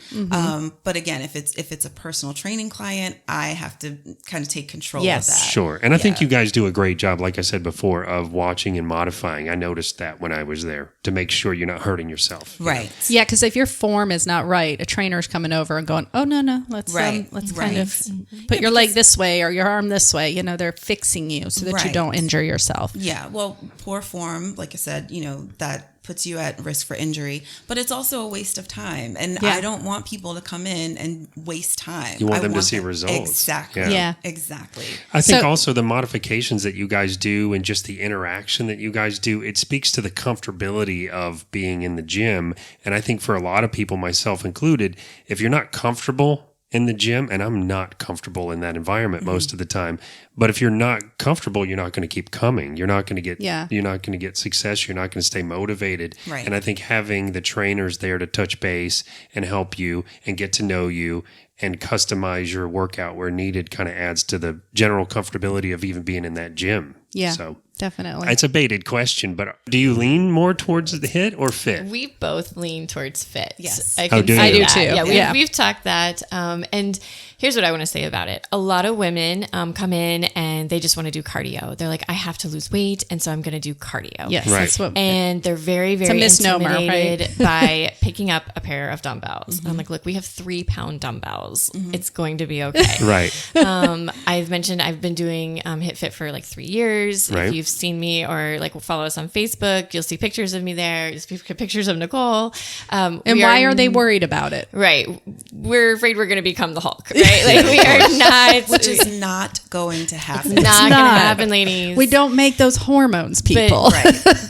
But again, if it's a personal training client, I have to kind of take control of that. Sure. And I think you guys do a great job, like I said before, of watching and modifying. I noticed that when I was there to make sure you're not hurting yourself. Right. Yeah, because if your form is not right, a trainer's coming over and going, "Oh no, let's kind of put your leg this way or your arm this way." They're fixing you so that you don't injure yourself. Yeah, well, poor form, like I said, that puts you at risk for injury, but it's also a waste of time. And I don't want people to come in and waste time. You want them to see results. Exactly. Yeah. Exactly. I think also the modifications that you guys do and just the interaction that you guys do, it speaks to the comfortability of being in the gym. And I think for a lot of people, myself included, if you're not comfortable in the gym, and I'm not comfortable in that environment most of the time, but if you're not comfortable, you're not going to keep coming. You're not going to get you're not going to get success. You're not going to stay motivated. Right. And I think having the trainers there to touch base and help you and get to know you and customize your workout where needed kind of adds to the general comfortability of even being in that gym. Yeah. So definitely. it's a baited question, but do you lean more towards the HIT or fit? We both lean towards fit. Yes. I do say you? that. I do too. Yeah, we've talked that. And here's what I want to say about it. A lot of women come in and they just want to do cardio. They're like, I have to lose weight, and so I'm going to do cardio. Yes, Right. that's what. And they're very, very it's a misnomer, intimidated by picking up a pair of dumbbells. I'm like, look, we have 3-pound dumbbells. It's going to be okay. Right. I've mentioned I've been doing HitFit for like 3 years. Right. If you've seen me or like follow us on Facebook, you'll see pictures of me there. You'll see pictures of Nicole. And why are they worried about it? Right. We're afraid we're going to become the Hulk, right? Like we are not. Which is not going to happen. Not going to happen, ladies. We don't make those hormones, people.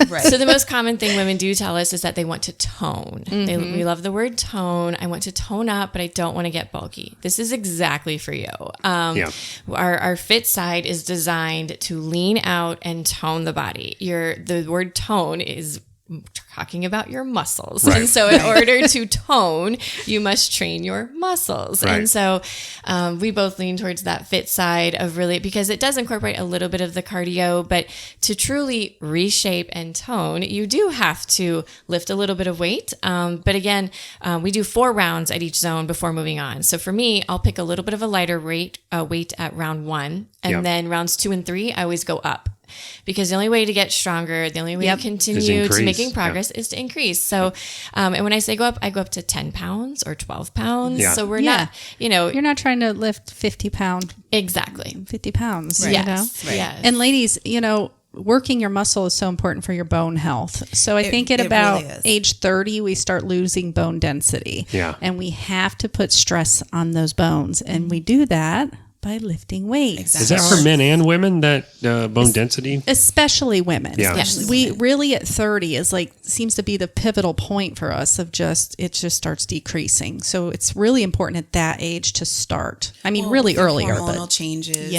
Right. So the most common thing women do tell us is that they want to tone. We love the word tone. I want to tone up, but I don't want to get bulky. This is exactly for you. Our fit side is designed to lean out and tone the body. The word tone is talking about your muscles. Right. And so in order to tone, you must train your muscles. Right. And so we both lean towards that fit side of really, because it does incorporate a little bit of the cardio, but to truly reshape and tone, you do have to lift a little bit of weight. But again, we do 4 rounds at each zone before moving on. So for me, I'll pick a little bit of a lighter weight at round 1. And then rounds 2 and 3, I always go up. Because the only way to get stronger, the only way to continue to making progress is to increase. So, and when I say go up, I go up to 10 pounds or 12 pounds. Yeah. So we're not, you're not trying to lift 50 pounds. Exactly. 50 pounds. Right. You know? Right. Yes. And ladies, working your muscle is so important for your bone health. So I think at about really is. age 30, we start losing bone density. Yeah. And we have to put stress on those bones. And we do that by lifting weights. Is that for men and women, that bone density? Especially women. Yeah. Yes. We really at 30 is seems to be the pivotal point for us of it just starts decreasing. So it's really important at that age to start. I mean, really the earlier, hormonal but changes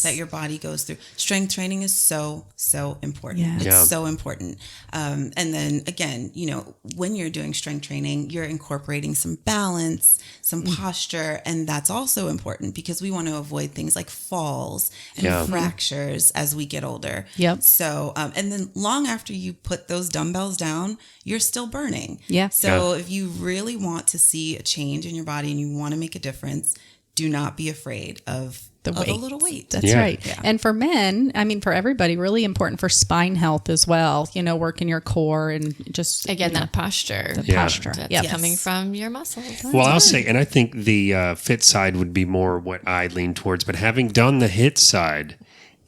that your body goes through. Strength training is so important. Yeah. It's so important. And then again, when you're doing strength training, you're incorporating some balance, some posture, and that's also important because we want to avoid things like falls and fractures as we get older. Yep. So, and then long after you put those dumbbells down, you're still burning. Yeah. So if you really want to see a change in your body and you want to make a difference, do not be afraid of a little weight. That's right. Yeah. And for men, I mean, for everybody, really important for spine health as well, working your core and just... Again, that posture. The posture. That's coming from your muscles. Well, I'll say, and I think the fit side would be more what I lean towards, but having done the hit side,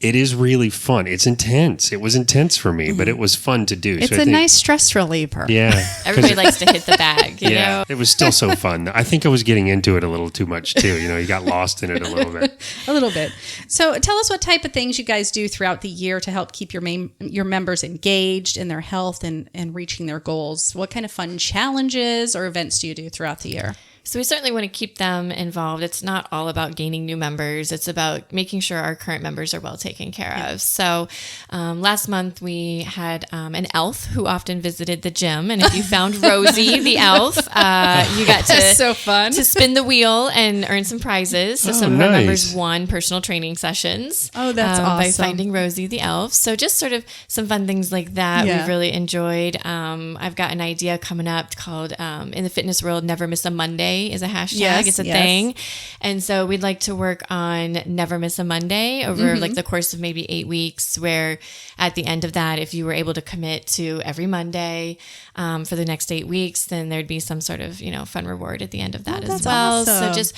it is really fun. It's intense. It was intense for me, but it was fun to do. It's a nice stress reliever. Yeah. Everybody likes to hit the bag, you know? It was still so fun. I think I was getting into it a little too much too. You got lost in it a little bit. A little bit. So tell us what type of things you guys do throughout the year to help keep your members engaged in their health and reaching their goals. What kind of fun challenges or events do you do throughout the year? So we certainly want to keep them involved. It's not all about gaining new members. It's about making sure our current members are well taken care of. So last month we had an elf who often visited the gym. And if you found Rosie, the elf, you got so fun. to spin the wheel and earn some prizes. So some of our members won personal training sessions. Oh, that's awesome. By finding Rosie, the elf. So just sort of some fun things like that we've really enjoyed. I've got an idea coming up called in the fitness world, Never Miss a Monday is a hashtag. Yes, it's a thing. And so we'd like to work on Never Miss a Monday over like the course of maybe 8 weeks, where at the end of that, if you were able to commit to every Monday for the next 8 weeks, then there'd be some sort of, fun reward at the end of that as well. Awesome. So just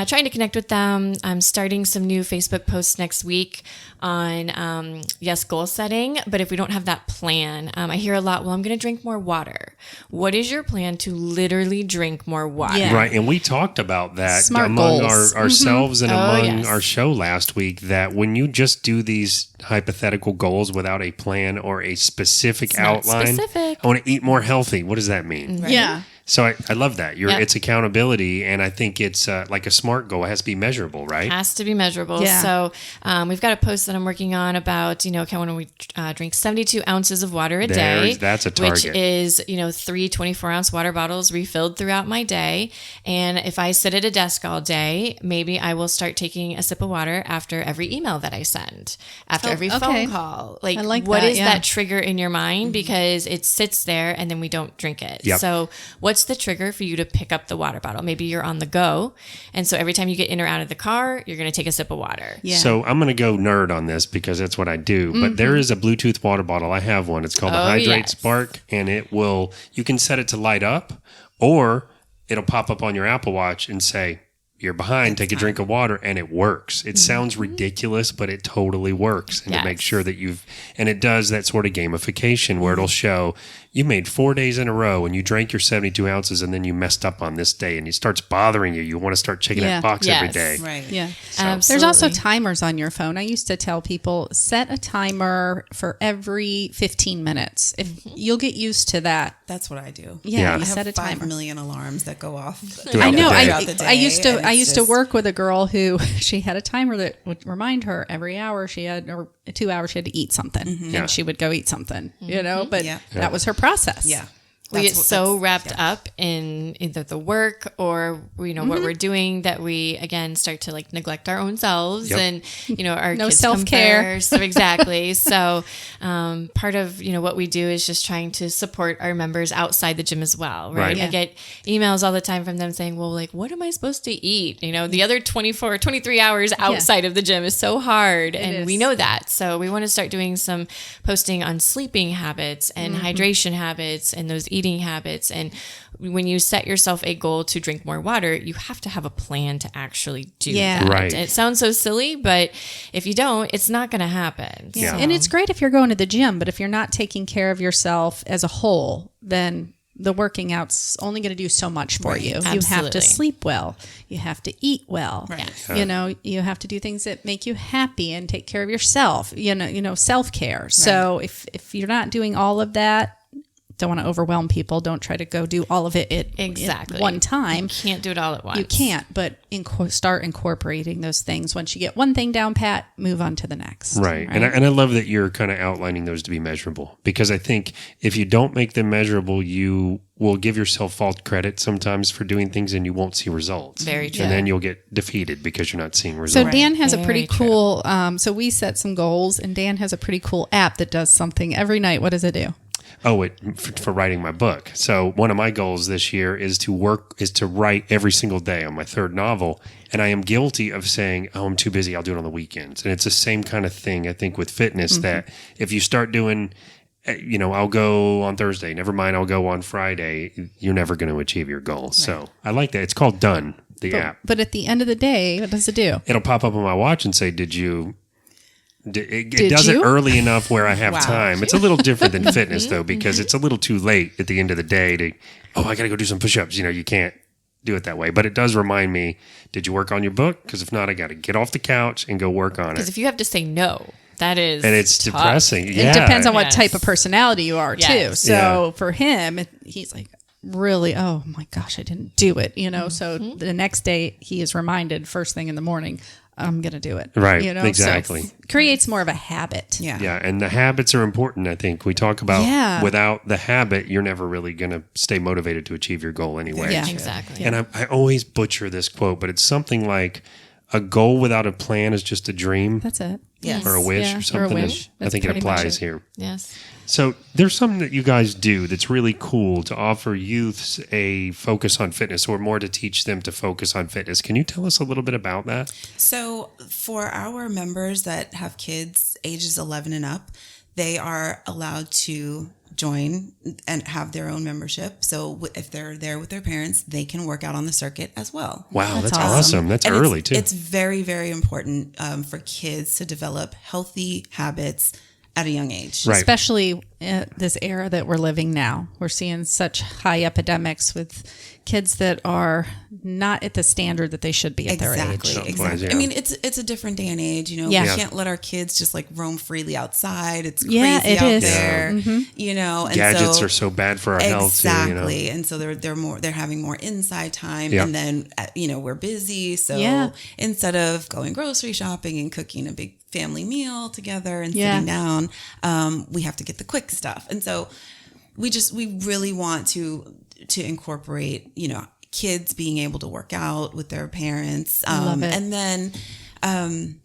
trying to connect with them. I'm starting some new Facebook posts next week on, goal setting. But if we don't have that plan, I hear a lot, well, I'm going to drink more water. What is your plan to literally drink more water? Yeah. Right. And we talked about that Smart among goals. ourselves and among yes. our show last week, that when you just do these hypothetical goals without a plan or a specific outline, specific. I want to eat more healthy. What does that mean? Right. Yeah. So I love that. It's accountability, and I think it's like a SMART goal. It has to be measurable, right? Has to be measurable. Yeah. So we've got a post that I'm working on about, okay, when we drink 72 ounces of water a day. That's a target. Which is, 3 24-ounce water bottles refilled throughout my day. And if I sit at a desk all day, maybe I will start taking a sip of water after every email that I send, after every phone call. I like what that, is that trigger in your mind? Because it sits there and then we don't drink it. Yep. So what's the trigger for you to pick up the water bottle? Maybe you're on the go. And so every time you get in or out of the car, you're going to take a sip of water. Yeah. So I'm going to go nerd on this because that's what I do. But there is a Bluetooth water bottle. I have one. It's called the Hydrate Spark, and you can set it to light up, or it'll pop up on your Apple Watch and say, you're behind, take a drink of water, and it works. It sounds ridiculous, but it totally works. And to make sure that and it does that sort of gamification where it'll show you made 4 days in a row and you drank your 72 ounces and then you messed up on this day and it starts bothering you. You want to start checking that box every day. Right. Yeah. Absolutely. There's also timers on your phone. I used to tell people, set a timer for every 15 minutes. If you'll get used to that. That's what I do. Yeah. I You set have a 5 timer. million alarms that go off. Throughout I know. the day. Throughout the day, I used to used to work with a girl who she had a timer that would remind her every hour she had, or 2 hours she had to eat something, and she would go eat something, but that was her process. Yeah. We get so wrapped up in either the work or, what we're doing that we, again, start to like neglect our own selves and, our no kids self-care. So exactly. So part of, what we do is just trying to support our members outside the gym as well. Right. I get emails all the time from them saying, well, like, what am I supposed to eat? The other 23 hours outside of the gym is so hard. And we know that. So we want to start doing some posting on sleeping habits and hydration habits and those eating habits. And when you set yourself a goal to drink more water, you have to have a plan to actually do that. Right. It sounds so silly, but if you don't, it's not going to happen. Yeah. So. And it's great if you're going to the gym, but if you're not taking care of yourself as a whole, then the working out's only going to do so much for you. Absolutely. You have to sleep well. You have to eat well. Right. You have to do things that make you happy and take care of yourself, self-care. Right. So if you're not doing all of that, don't want to overwhelm people. Don't try to go do all of it at one time. You can't do it all at once. You can't, but start incorporating those things. Once you get one thing down pat, move on to the next. Right. And I love that you're kind of outlining those to be measurable, because I think if you don't make them measurable, you will give yourself false credit sometimes for doing things and you won't see results. Very true. And then you'll get defeated because you're not seeing results. So Dan has a pretty cool, so we set some goals, and Dan has a pretty cool app that does something every night. What does it do? Oh, for writing my book. So one of my goals this year is to write every single day on my third novel. And I am guilty of saying, oh, I'm too busy, I'll do it on the weekends. And it's the same kind of thing, I think, with fitness, that if you start doing, I'll go on Thursday, never mind, I'll go on Friday, you're never going to achieve your goal. Right. So I like that. It's called Done, the app. But at the end of the day, what does it do? It'll pop up on my watch and say, it does it early enough where I have time. It's a little different than fitness, though, because it's a little too late at the end of the day I got to go do some push-ups. You can't do it that way. But it does remind me, did you work on your book? Because if not, I got to get off the couch and go work on it. Because if you have to say no, that is and it's tough. Depressing. It depends on what type of personality you are, too. So for him, he's like, really, oh my gosh, I didn't do it. So the next day he is reminded first thing in the morning, I'm going to do it. Right. Exactly. So creates more of a habit. Yeah. Yeah. And the habits are important. I think we talk about without the habit, you're never really going to stay motivated to achieve your goal anyway. Yeah, exactly. And I always butcher this quote, but it's something like, a goal without a plan is just a dream. That's it. Yes. Or a wish or something. Or a wish. I think it applies here. Yes. So there's something that you guys do that's really cool to offer youths a focus on fitness, or more to teach them to focus on fitness. Can you tell us a little bit about that? So for our members that have kids ages 11 and up, they are allowed to join and have their own membership. So if they're there with their parents, they can work out on the circuit as well. Wow, that's awesome. That's and early too. It's very, very important for kids to develop healthy habits at a young age. Right. Especially this era that we're living now. We're seeing such high epidemics with kids that are not at the standard that they should be at their age. Exactly. I mean, it's a different day and age. We can't let our kids just like roam freely outside. It's crazy out there. And gadgets are so bad for our health. Exactly. And so they're having more inside time, and then we're busy. So instead of going grocery shopping and cooking a big family meal together and sitting down, we have to get the quick stuff. And so we really want to incorporate, kids being able to work out with their parents. Love it. And then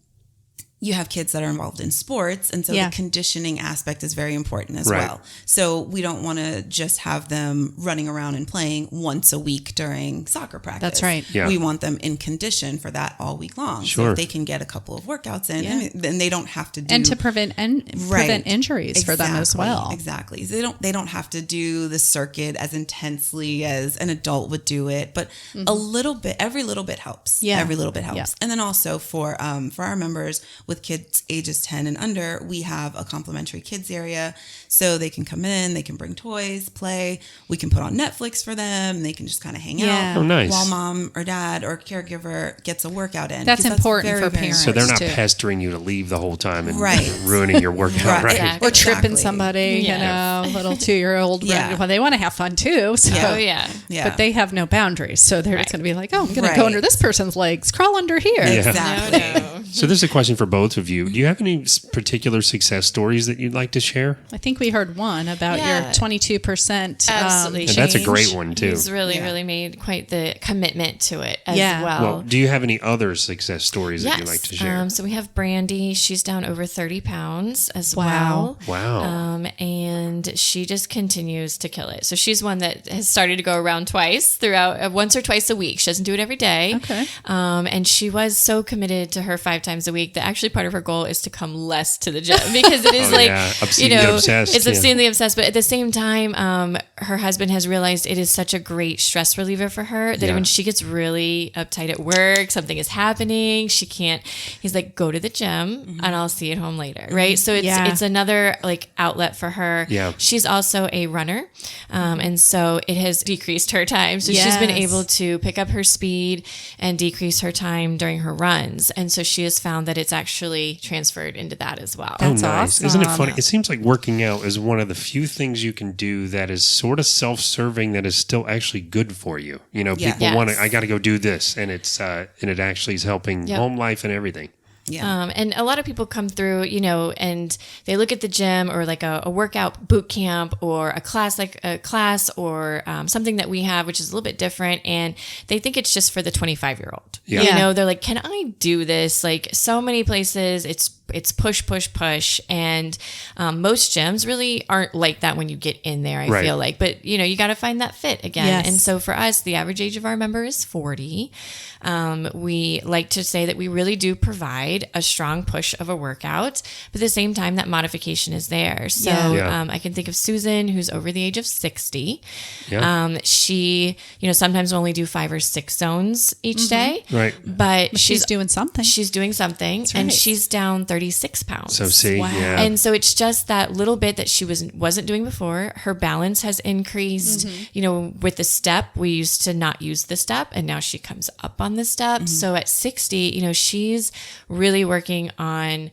you have kids that are involved in sports. And so the conditioning aspect is very important as well. So we don't want to just have them running around and playing once a week during soccer practice. That's right. Yeah. We want them in condition for that all week long. Sure. So if they can get a couple of workouts in, then they don't have to do. And to prevent injuries for them as well. Exactly. So they don't have to do the circuit as intensely as an adult would do it, but a little bit, every little bit helps. Yeah. Every little bit helps. Yeah. And then also for our members, with kids ages 10 and under, we have a complimentary kids area. So they can come in, they can bring toys, play. We can put on Netflix for them. They can just kind of hang out Oh, nice. while mom or dad or caregiver gets a workout in. That's 'Cause important very, for very parents. So they're not too. pestering you to leave the whole time and Right. ruining your workout, right? Exactly. Or tripping Exactly. somebody, Yeah. little 2-year-old. Yeah. Well, they want to have fun too. So. Yeah. Oh, yeah. Yeah. But they have no boundaries. So they're just going to be like, oh, I'm going to go Right. under this person's legs, crawl under here. Exactly. No. So this is a question for both of you. Do you have any particular success stories that you'd like to share? I think we heard one about Yeah. your 22%. Absolutely. And that's a change. great one too. He's really, Yeah. really made quite the commitment to it as Yeah. well. Well, do you have any other success stories that you'd like to share? So we have Brandy. She's down over 30 pounds as Wow. well. Wow. And she just continues to kill it. So she's one that has started to go around twice throughout, once or twice a week. She doesn't do it every day. Okay. And she was so committed to her 5 times a week that actually part of her goal is to come less to the gym because it is obscenely obsessed. it's obscenely obsessed. But at the same time, her husband has realized it is such a great stress reliever for her that when she gets really uptight at work, something is happening, she can't, he's like, go to the gym and I'll see you at home later. Right. So it's another like outlet for her. Yeah. She's also a runner. And so it has decreased her time. So she's been able to pick up her speed and decrease her time during her runs. And so she has found that it's actually transferred into that as well. That's nice. awesome. Isn't it funny? It seems like working out is one of the few things you can do that is sort of self-serving that is still actually good for you. You know, Yeah. people want to, Yes. I got to go do this. And it's, and it actually is helping home life and everything. Yeah. And a lot of people come through, and they look at the gym or like a workout boot camp or a class, or something that we have, which is a little bit different. And they think it's just for the 25-year-old. Yeah. They're like, can I do this? Like so many places, it's push, push, push. And most gyms really aren't like that when you get in there, I feel like. But, you got to find that fit again. Yes. And so for us, the average age of our member is 40. We like to say that we really do provide a strong push of a workout, but at the same time, that modification is there. So I can think of Susan, who's over the age of 60. Yeah. She, sometimes will only do 5 or 6 zones each day. Right. But She's doing something. She's doing something, right. and she's down 36 pounds. So see, yeah. And so it's just that little bit that she wasn't doing before. Her balance has increased. With the step, we used to not use the step, and now she comes up on the step. So at 60, she's really working on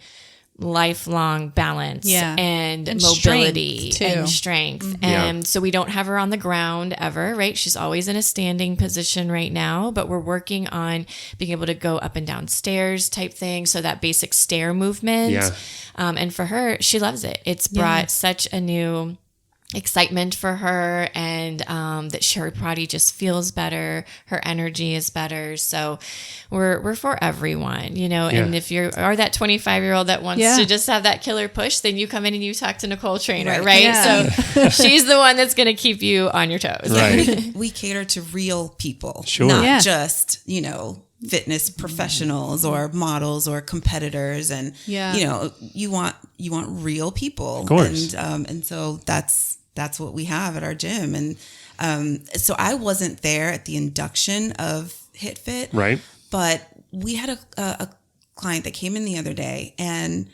lifelong balance and mobility and strength. And so we don't have her on the ground ever, right? She's always in a standing position right now, but we're working on being able to go up and down stairs type thing. So that basic stair movement. Yeah. And for her, she loves it. It's brought such a new excitement for her, and that her body just feels better, her energy is better. So we're for everyone, and if you are that 25-year-old that wants to just have that killer push, then you come in and you talk to Nicole Trainer, right? Yeah. So she's the one that's going to keep you on your toes. Right. We cater to real people, Sure. not just, fitness professionals or models or competitors. And, you want real people. Of course. And so that's what we have at our gym. And so I wasn't there at the induction of HitFit. Right. But we had a client that came in the other day, and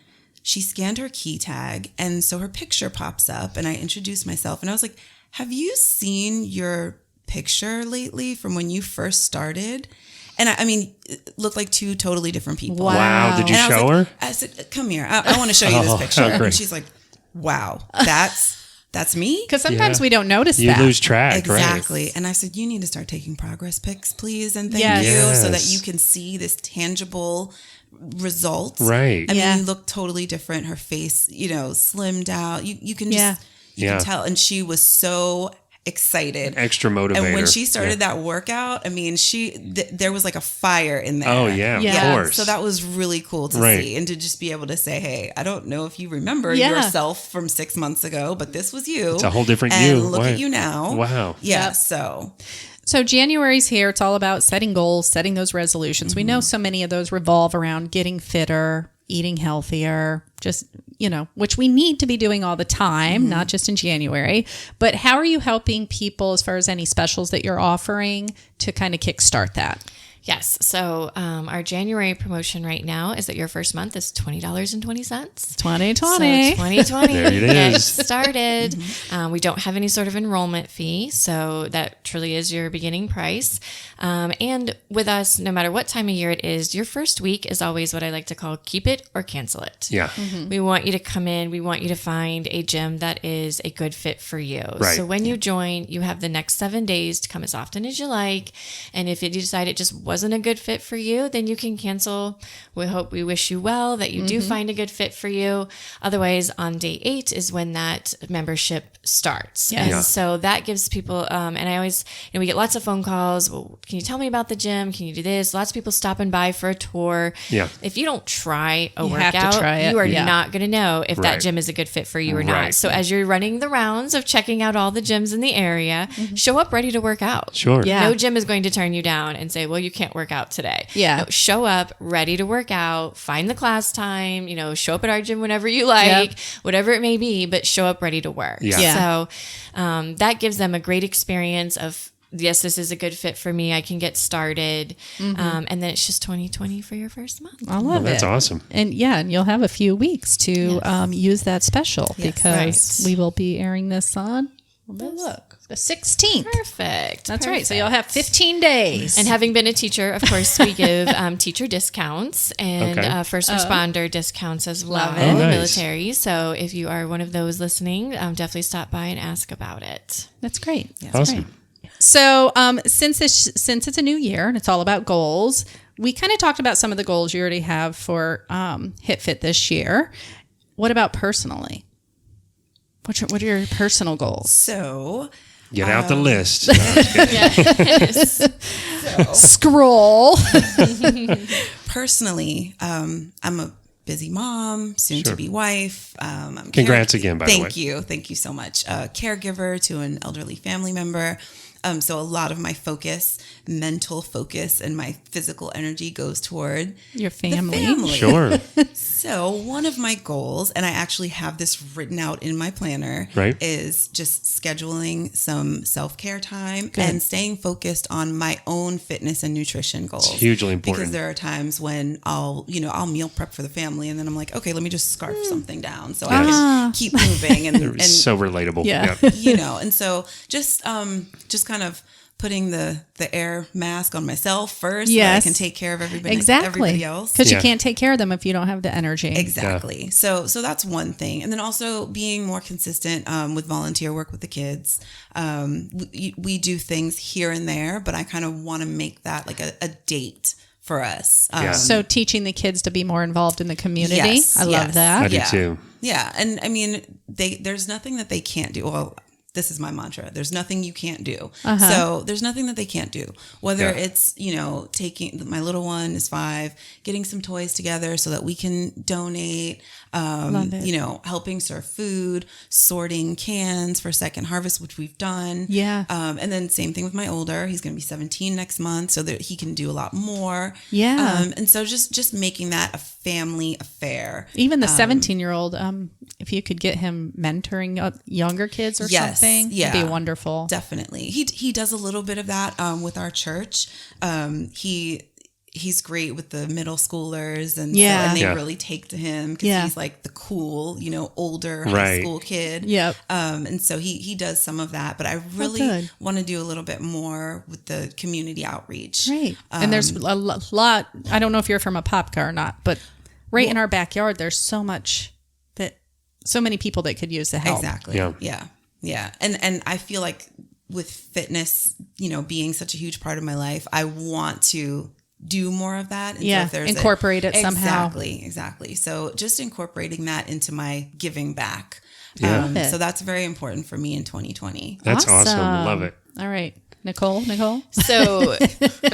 she scanned her key tag. And so her picture pops up, and I introduced myself, and I was like, have you seen your picture lately from when you first started? And I mean, it looked like 2 totally different people. Wow. Did you And I was show like- her? I said, come here. I want to show you this picture. great. And she's like, wow, that's me? Because sometimes we don't notice You that. lose track, Exactly. right? And I said, you need to start taking progress pics, please. And thank Yes. you, so that Yes. you can see this tangible results. Right. I mean, you look totally different. Her face, slimmed out. You can just, you can tell. And she was so excited. Extra motivator. And when she started that workout, I mean, there was like a fire in there. Oh, yeah, of course. So that was really cool to see, and to just be able to say, hey, I don't know if you remember yourself from 6 months ago, but this was you. It's a whole different and you. look Wow. at you now. Wow. Yeah. So January's here. It's all about setting goals, setting those resolutions. We know so many of those revolve around getting fitter, eating healthier, just, which we need to be doing all the time, not just in January. But how are you helping people as far as any specials that you're offering to kind of kickstart that? Yes. So our January promotion right now is that your first month is $20.20. 2020. So 2020. There it Get is. started. We don't have any sort of enrollment fee, so that truly is your beginning price. And with us, no matter what time of year it is, your first week is always what I like to call keep it or cancel it. Yeah. We want you to come in. We want you to find a gym that is a good fit for you. Right. So when you join, you have the next 7 days to come as often as you like. And if you decide it just wasn't a good fit for you, then you can cancel. We wish you well, that you do find a good fit for you. Otherwise, on day 8 is when that membership starts. Yes. And Yeah. so that gives people, and I always, we get lots of phone calls. Well, can you tell me about the gym? Can you do this? Lots of people stopping by for a tour. Yeah. If you don't try a You have to workout, try it. you are Yeah. not going to know if Right. that gym is a good fit for you or not. Right. So as you're running the rounds of checking out all the gyms in the area, show up ready to work out. Sure. Yeah. No gym is going to turn you down and say, well, you can't work out today. Yeah. No, show up ready to work out, find the class time, show up at our gym whenever you like, whatever it may be, but show up ready to work. Yeah. Yeah. So that gives them a great experience of, yes, this is a good fit for me. I can get started. And then it's just 2020 for your first month. I love That's it. awesome. And you'll have a few weeks to use that special because we will be airing this on, look, the 16th. Perfect. That's right. So you'll have 15 days. And having been a teacher, of course, we give teacher discounts and Okay. first responder discounts as well Love it. in the Oh, nice. military. So if you are one of those listening, definitely stop by and ask about it. That's great. Awesome. So since it's a new year and it's all about goals, we kind of talked about some of the goals you already have for HitFit this year. What about personally? What are your personal goals? So Get out the list. Scroll. personally, I'm a busy mom, soon to be wife. I'm Congrats again, by the way. Thank you so much. Caregiver to an elderly family member. So a lot of my focus, mental focus, and my physical energy goes toward Your family. The family. Sure. So one of my goals, and I actually have this written out in my planner, Right. is just scheduling some self-care time and staying focused on my own fitness and nutrition goals. It's hugely important. Because there are times when I'll meal prep for the family, and then I'm like, okay, let me just scarf something down so I can keep moving. And So relatable. Yeah. Yep. and so just kind of putting the air mask on myself first so that I can take care of everybody else. Because Yeah. you can't take care of them if you don't have the energy. Exactly. So that's one thing. And then also being more consistent with volunteer work with the kids. We do things here and there, but I kind of want to make that like a date for us. Yeah. So teaching the kids to be more involved in the community. Yes, I love yes. that. I do too. Yeah. And I mean, there's nothing that they can't do. Well, this is my mantra. There's nothing you can't do. So there's nothing that they can't do. Whether it's, taking, my little one is 5, getting some toys together so that we can donate, Love it. helping serve food, sorting cans for Second Harvest, which we've done. Yeah. And then same thing with my older. He's going to be 17 next month so that he can do a lot more. Yeah. And so just making that a family affair. Even the 17-year-old, if you could get him mentoring younger kids or something, it'd be wonderful. Definitely. He does a little bit of that with our church. He's great with the middle schoolers and and they really take to him because he's like the cool, older high school kid. Yep. And so he does some of that, but I really want to do a little bit more with the community outreach. Right. And there's a lot, I don't know if you're from Apopka or not, but in our backyard, there's so many people that could use the help. Exactly. Yeah. And I feel like with fitness, being such a huge part of my life, I want to do more of that. And so if there's incorporate it somehow. Exactly. So just incorporating that into my giving back. Yeah. So that's very important for me in 2020. That's awesome. Love it. All right. Nicole? So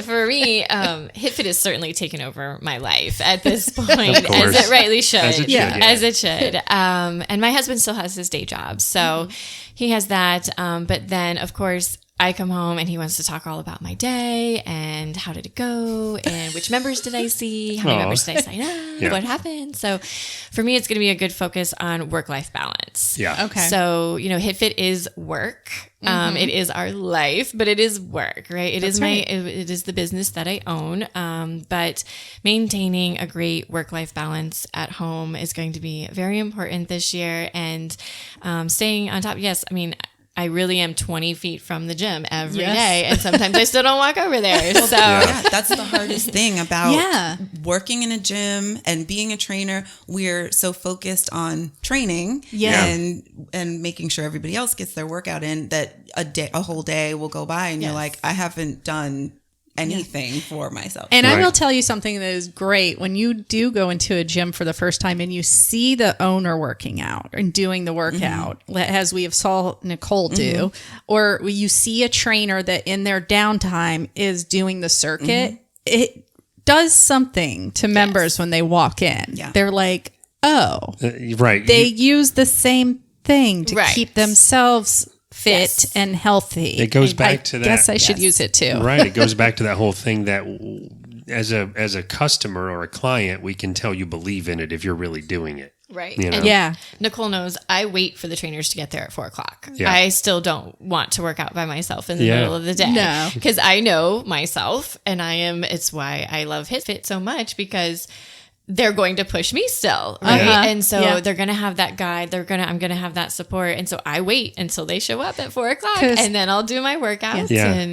for me, HitFit has certainly taken over my life at this point, course. as it rightly should. As it should, yeah. As it should. And my husband still has his day job. So he has that. But then, of course, I come home and he wants to talk all about my day and how did it go and which members did I see, how many members did I sign up, what happened. So for me, it's going to be a good focus on work-life balance. Yeah. Okay. So, HitFit is work. It is our life, but it is work, right? It is the business that I own. But maintaining a great work-life balance at home is going to be very important this year, and staying on top. Yes. I mean, I really am 20 feet from the gym every day, and sometimes I still don't walk over there. So that's the hardest thing about working in a gym and being a trainer. We're so focused on training and making sure everybody else gets their workout in that a whole day will go by and you're like, I haven't done anything for myself. And I will tell you something that is great when you do go into a gym for the first time and you see the owner working out and doing the workout, as we have saw Nicole do, or you see a trainer that in their downtime is doing the circuit, it does something to members when they walk in. Yeah. They're like, oh, they use the same thing to keep themselves fit and healthy. It goes back to that. I guess I should use it too. Right. It goes back to that whole thing that as a customer or a client, we can tell you believe in it if you're really doing it. Right. And Nicole knows I wait for the trainers to get there at 4:00. Yeah. I still don't want to work out by myself in the middle of the day. No. Because I know myself, and it's why I love HitFit so much, because they're going to push me still, right? And so they're going to have that guide. I'm going to have that support. And so I wait until they show up at 4:00, and then I'll do my workouts.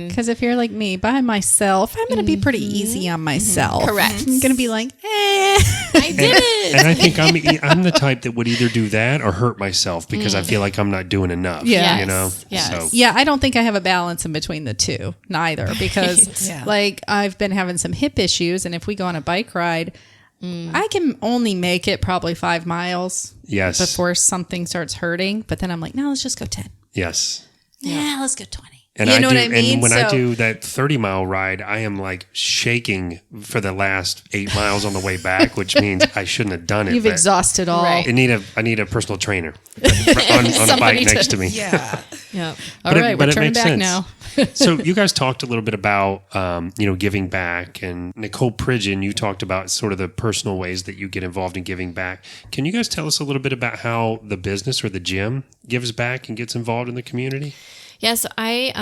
Because if you're like me by myself, I'm going to be pretty easy on myself. Correct. I'm going to be like, I did it. And I think I'm the type that would either do that or hurt myself because I feel like I'm not doing enough. Yes. So. Yeah, I don't think I have a balance in between the two, neither, because like I've been having some hip issues, and if we go on a bike ride, I can only make it probably 5 miles before something starts hurting. But then I'm like, no, let's just go 10. Yes. Yeah, let's go 20. And you know what I mean? And when I do that 30-mile ride, I am like shaking for the last 8 miles on the way back, which means I shouldn't have done it. You've exhausted all. Right. I need a personal trainer on a bike next to me. Yeah. All right, we're turning back now. So you guys talked a little bit about, giving back, and Nicole Pridgen, you talked about sort of the personal ways that you get involved in giving back. Can you guys tell us a little bit about how the business or the gym gives back and gets involved in the community? Yes, I,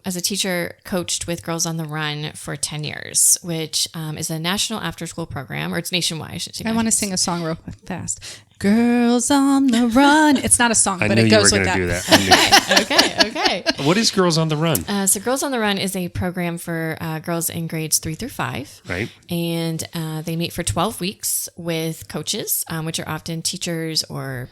as a teacher, coached with Girls on the Run for 10 years, which is a national after-school program, or it's nationwide, I should say. I want to sing a song real quick, fast. Girls on the Run. It's not a song, but it goes with that. I knew you were going to do that. Okay. What is Girls on the Run? So Girls on the Run is a program for girls in grades 3 through 5. Right. And they meet for 12 weeks with coaches, which are often teachers or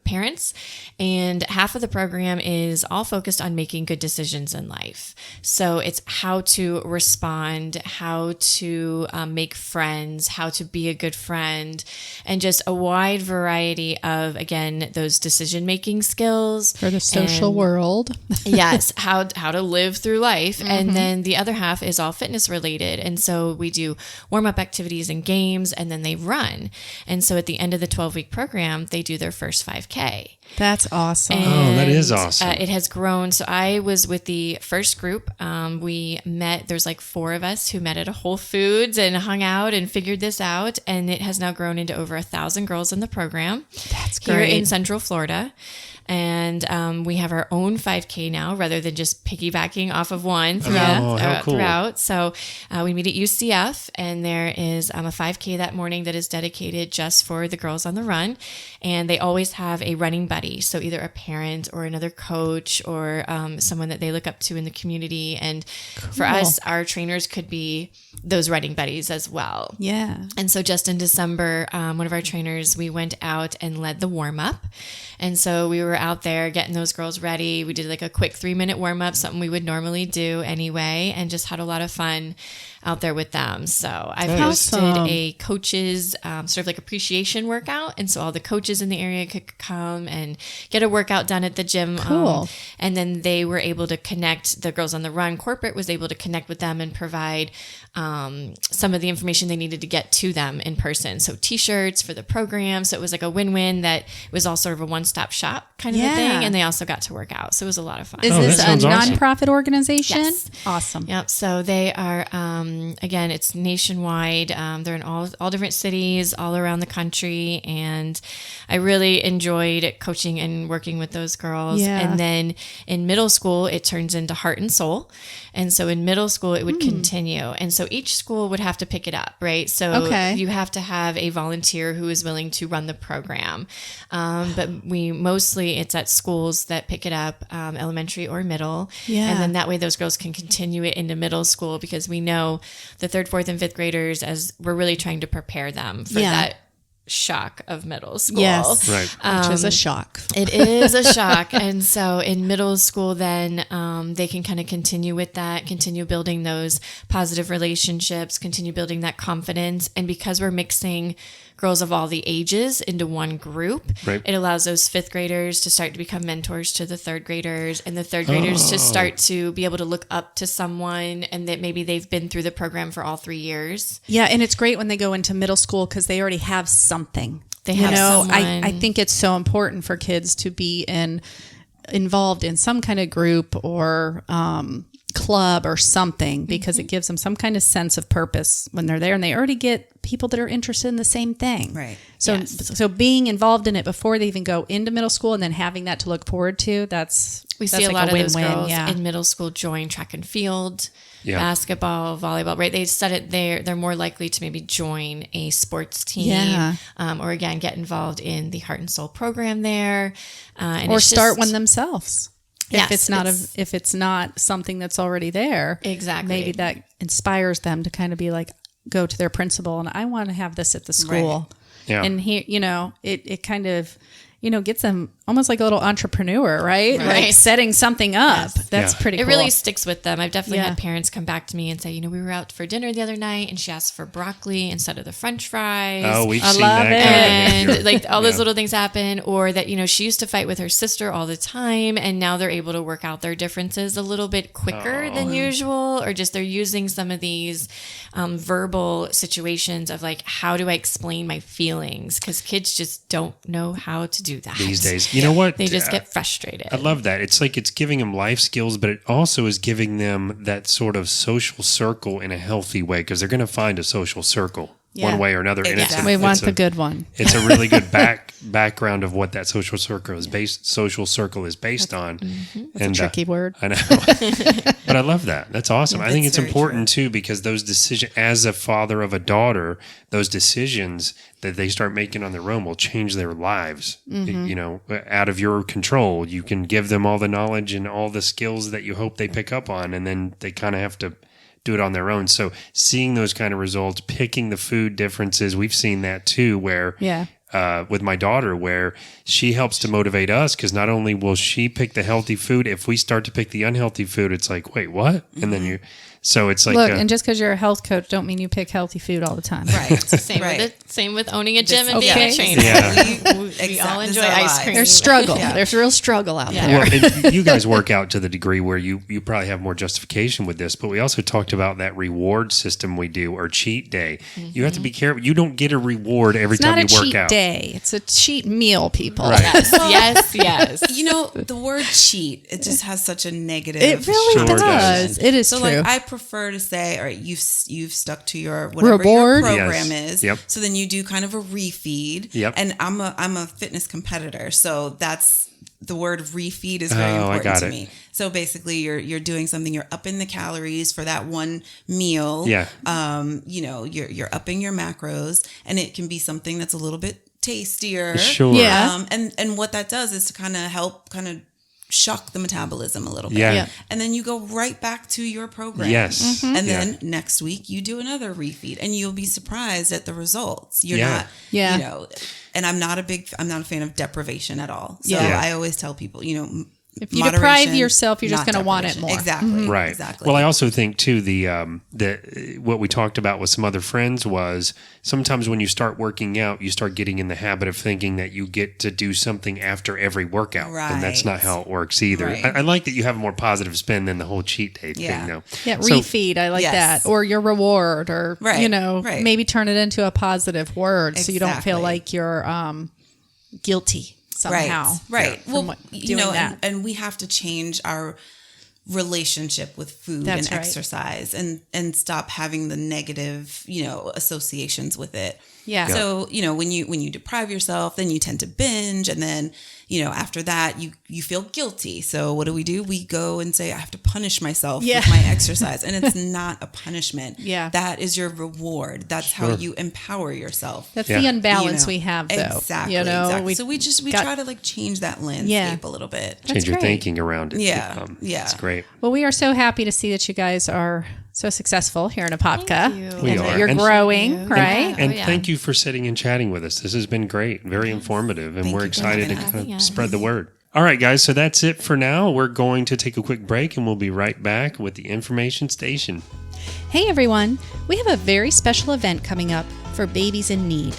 parents. And half of the program is all focused on making good decisions in life. So it's how to respond, how to make friends, how to be a good friend, and just a wide variety of, again, those decision-making skills. For the social world. Yes, how to live through life. Mm-hmm. And then the other half is all fitness related. And so we do warm-up activities and games, and then they run. And so at the end of the 12-week program, they do their first 5K. That's awesome. And, that is awesome. It has grown. So I was with the first group. We met, there's like 4 of us who met at a Whole Foods and hung out and figured this out. And it has now grown into over 1,000 girls in the program. That's great. Here in Central Florida. And we have our own 5K now, rather than just piggybacking off of one throughout. So we meet at UCF, and there is a 5K that morning that is dedicated just for the Girls on the Run. And they always have a running buddy, so either a parent or another coach or someone that they look up to in the community. And for us, our trainers could be those running buddies as well. Yeah. And so just in December, one of our trainers, we went out and led the warm-up. And so we were out there getting those girls ready. We did like a quick 3-minute warm-up, something we would normally do anyway, and just had a lot of fun out there with them. So I've hosted a coaches sort of like appreciation workout. And so all the coaches in the area could come and get a workout done at the gym. Cool. And then they were able to connect, the Girls on the Run corporate was able to connect with them and provide some of the information they needed to get to them in person. So t-shirts for the program. So it was like a win-win that was all sort of a one-stop shop, kind of a thing. And they also got to work out. So it was a lot of fun. Is this a awesome. nonprofit organization? Yes. Awesome. Yep. So they are, again, it's nationwide. They're in all different cities all around the country. And I really enjoyed coaching and working with those girls. Yeah. And then in middle school, it turns into Heart and Soul. And so in middle school, it would continue. And so each school would have to pick it up, right? So you have to have a volunteer who is willing to run the program. But it's at schools that pick it up, elementary or middle. Yeah. And then that way those girls can continue it into middle school, because we know the 3rd, 4th, and 5th graders, as we're really trying to prepare them for that shock of middle school. Yes. Right. Which is a shock. It is a shock. And so in middle school, then they can kind of continue with that, continue building those positive relationships, continue building that confidence. And because we're mixing girls of all the ages into one group, it allows those 5th graders to start to become mentors to the 3rd graders, and the 3rd graders to start to be able to look up to someone, and that maybe they've been through the program for all 3 years. Yeah, and it's great when they go into middle school because they already have something. They have someone. I think it's so important for kids to be involved in some kind of group or club or something, because it gives them some kind of sense of purpose when they're there, and they already get people that are interested in the same thing. Right. So being involved in it before they even go into middle school, and then having that to look forward to, we see a lot of those girls in middle school join track and field, basketball, volleyball, right? They said it they're more likely to maybe join a sports team, or again, get involved in the Heart and Soul program there. Or start one themselves. Yes, if it's not something that's already there. Exactly. Maybe that inspires them to kind of be like, go to their principal and I want to have this at the school. Right. Yeah. And here, it kind of, gets them almost like a little entrepreneur, right? Like setting something up. Yes. That's pretty cool. It really sticks with them. I've definitely had parents come back to me and say, we were out for dinner the other night and she asked for broccoli instead of the French fries. Oh, we've seen love that. And like all those little things happen. Or that, she used to fight with her sister all the time, and now they're able to work out their differences a little bit quicker than usual, or just they're using some of these verbal situations of like, how do I explain my feelings? Because kids just don't know how to do that these days. You know what? They just get frustrated. I love that. It's like it's giving them life skills, but it also is giving them that sort of social circle in a healthy way, because they're going to find a social circle one way or another. Exactly. And we want the good one. It's a really good background of what that social circle is based on. That's a tricky word. I know. But I love that. That's awesome. I think it's important too, because those decisions, as a father of a daughter, those decisions that they start making on their own will change their lives. Out of your control. You can give them all the knowledge and all the skills that you hope they pick up on, and then they kind of have to do it on their own. So seeing those kind of results, picking the food differences, we've seen that too, where with my daughter, where she helps to motivate us, because not only will she pick the healthy food, if we start to pick the unhealthy food, it's like, wait, what? And then so it's like, look, and just because you're a health coach, don't mean you pick healthy food all the time. Right. Same with owning a gym and being a trainer. We all enjoy ice cream. There's struggle. There's real struggle out there. Well, and you guys work out to the degree where you probably have more justification with this, but we also talked about that reward system we do, or cheat day. You have to be careful. You don't get a reward every time you work out. It's not a cheat day. It's a cheat meal, people. Right. Yes. The word cheat, it just has such a negative. It really does. It is so true. Like, I prefer to say, all right, you've stuck to your whatever reward your program is. Yep. So then you do kind of a refeed. Yep. And I'm a fitness competitor, so that's the word refeed is very important to me. So basically, you're doing something. You're upping the calories for that one meal. Yeah. You're upping your macros, and it can be something that's a little bit tastier. Sure. Yeah. And what that does is to kind of help shock the metabolism a little bit. Yeah. And then you go right back to your program. Yes. And then next week you do another refeed, and you'll be surprised at the results. You're not, and I'm not a fan of deprivation at all. So I always tell people, if you deprive yourself, you're just going to want it more. Exactly. Right. Exactly. Well, I also think too, the what we talked about with some other friends was sometimes when you start working out, you start getting in the habit of thinking that you get to do something after every workout. Right. And that's not how it works either. Right. I like that you have a more positive spin than the whole cheat day thing though. Yeah, refeed. I like that. Or your reward, or, maybe turn it into a positive word so you don't feel like you're guilty. somehow. Right. Well, that. and we have to change our relationship with food That's and right. exercise and stop having the negative, associations with it. Yeah. So, when you deprive yourself, then you tend to binge. And then, after that, you feel guilty. So what do? We go and say, I have to punish myself with my exercise. And it's not a punishment. Yeah. That is your reward. That's how you empower yourself. That's the unbalance we have, though. Exactly. Exactly. So we try to change that landscape a little bit. Change your thinking around it. Yeah. It's great. Well, we are so happy to see that you guys are so successful here in Apopka. Thank you. We and are. that you're And- growing, right? And thank you for sitting and chatting with us. This has been great, very informative, and Thank we're you for excited to having kind us. of spread the word. All right, guys, so that's it for now. We're going to take a quick break, and we'll be right back with the information station. Hey everyone, we have a very special event coming up for babies in need.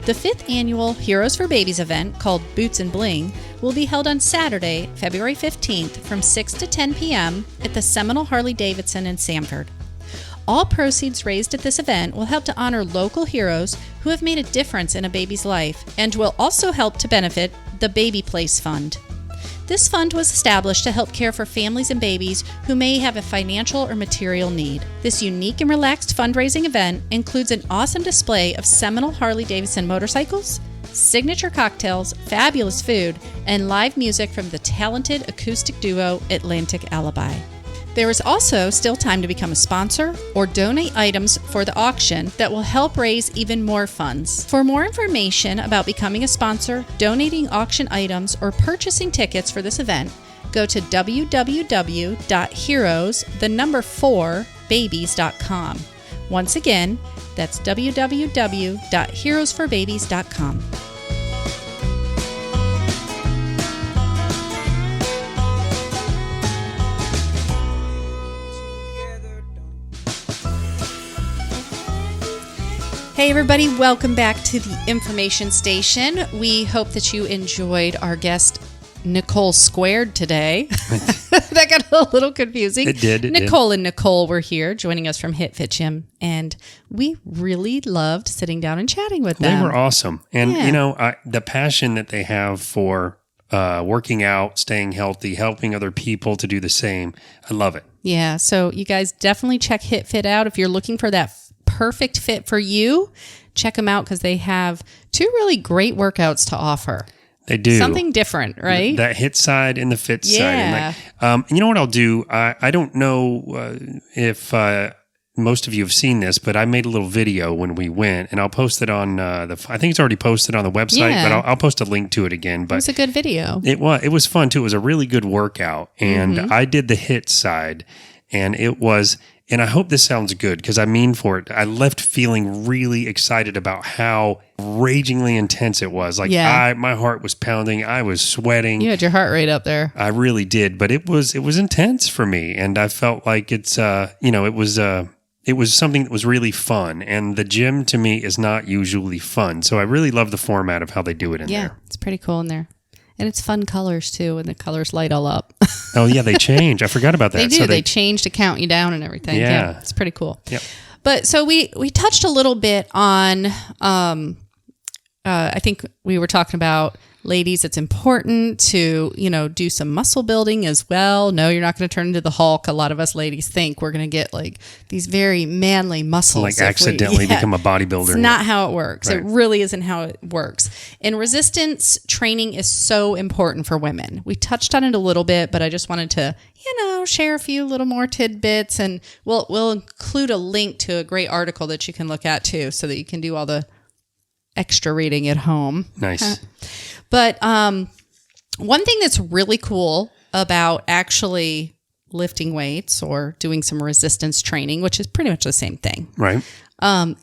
The 5th annual Heroes for Babies event, called Boots and Bling, will be held on Saturday, February 15th from 6 to 10 p.m. at the Seminole Harley-Davidson in Sanford. All proceeds raised at this event will help to honor local heroes who have made a difference in a baby's life and will also help to benefit the Baby Place Fund. This fund was established to help care for families and babies who may have a financial or material need. This unique and relaxed fundraising event includes an awesome display of Seminole Harley-Davidson motorcycles, signature cocktails, fabulous food, and live music from the talented acoustic duo Atlantic Alibi. There is also still time to become a sponsor or donate items for the auction that will help raise even more funds. For more information about becoming a sponsor, donating auction items, or purchasing tickets for this event, go to www.heroes4babies.com. Once again, that's www.heroesforbabies.com. Hey everybody, welcome back to the information station. We hope that you enjoyed our guest Nicole Squared today. That got a little confusing. It did. Nicole and Nicole were here joining us from HitFit Gym, and we really loved sitting down and chatting with them. They were awesome. And, Yeah. the passion that they have for working out, staying healthy, helping other people to do the same, I love it. Yeah, so you guys definitely check HitFit out. If you're looking for that perfect fit for you, check them out because they have 2 really great workouts to offer. They do. Something different, right? That hit side and the fit side. Yeah. And you know what I'll do? I don't know if most of you have seen this, but I made a little video when we went, and I'll post it on I think it's already posted on the website, Yeah. but I'll post a link to it again. It But was a good video. it was fun too. It was a really good workout, and Mm-hmm. I did the hit side, and it was. And I hope this sounds good because I mean for it. I left feeling really excited about how ragingly intense it was. Like Yeah. my heart was pounding. I was sweating. You had your heart rate up there. I really did, but it was intense for me, and I felt like it was something that was really fun. And the gym to me is not usually fun, so I really love the format of how they do it in Yeah, there. it's pretty cool in there. And it's fun colors too, and the colors light all up. Oh yeah, they change. I forgot about that. They do. So they change to count you down and everything. Yeah. It's pretty cool. Yep. But so we touched a little bit on, I think we were talking about, ladies, it's important to, do some muscle building as well. No, you're not going to turn into the Hulk. A lot of us ladies think we're going to get like these very manly muscles. like if we- accidentally Yeah. become a bodybuilder. It's not how it works. Right. It really isn't how it works. And resistance training is so important for women. We touched on it a little bit, but I just wanted to, share a few little more tidbits, and we'll include a link to a great article that you can look at too, so that you can do all the extra reading at home. Nice. But one thing that's really cool about actually lifting weights or doing some resistance training, which is pretty much the same thing, Right.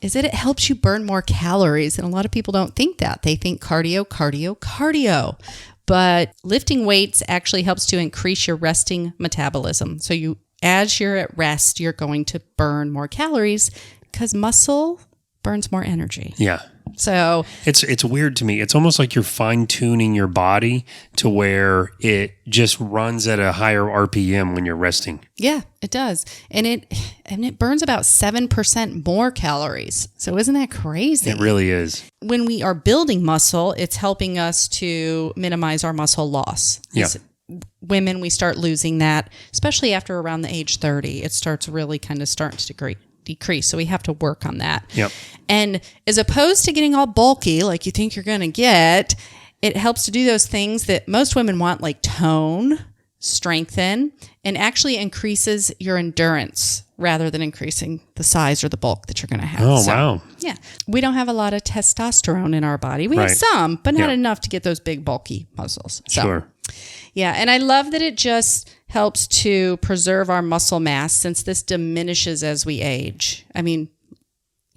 is that it helps you burn more calories. And a lot of people don't think that. They think cardio, cardio, cardio. But lifting weights actually helps to increase your resting metabolism. So as you're at rest, you're going to burn more calories because muscle burns more energy. Yeah. So it's weird to me. It's almost like you're fine-tuning your body to where it just runs at a higher RPM when you're resting. yeah, it does. And it burns about 7% more calories. So isn't that crazy? It really is. When we are building muscle, it's helping us to minimize our muscle loss. Yeah. As women, we start losing that, especially after around the age 30. It starts really kind of starting to decrease. So we have to work on that. Yep. And as opposed to getting all bulky like you think you're going to get, it helps to do those things that most women want, like tone, strengthen, and actually increases your endurance rather than increasing the size or the bulk that you're going to have. Oh, wow. Yeah. We don't have a lot of testosterone in our body. We have some, but not enough to get those big, bulky muscles. So, Sure. yeah. And I love that it just helps to preserve our muscle mass since this diminishes as we age. I mean,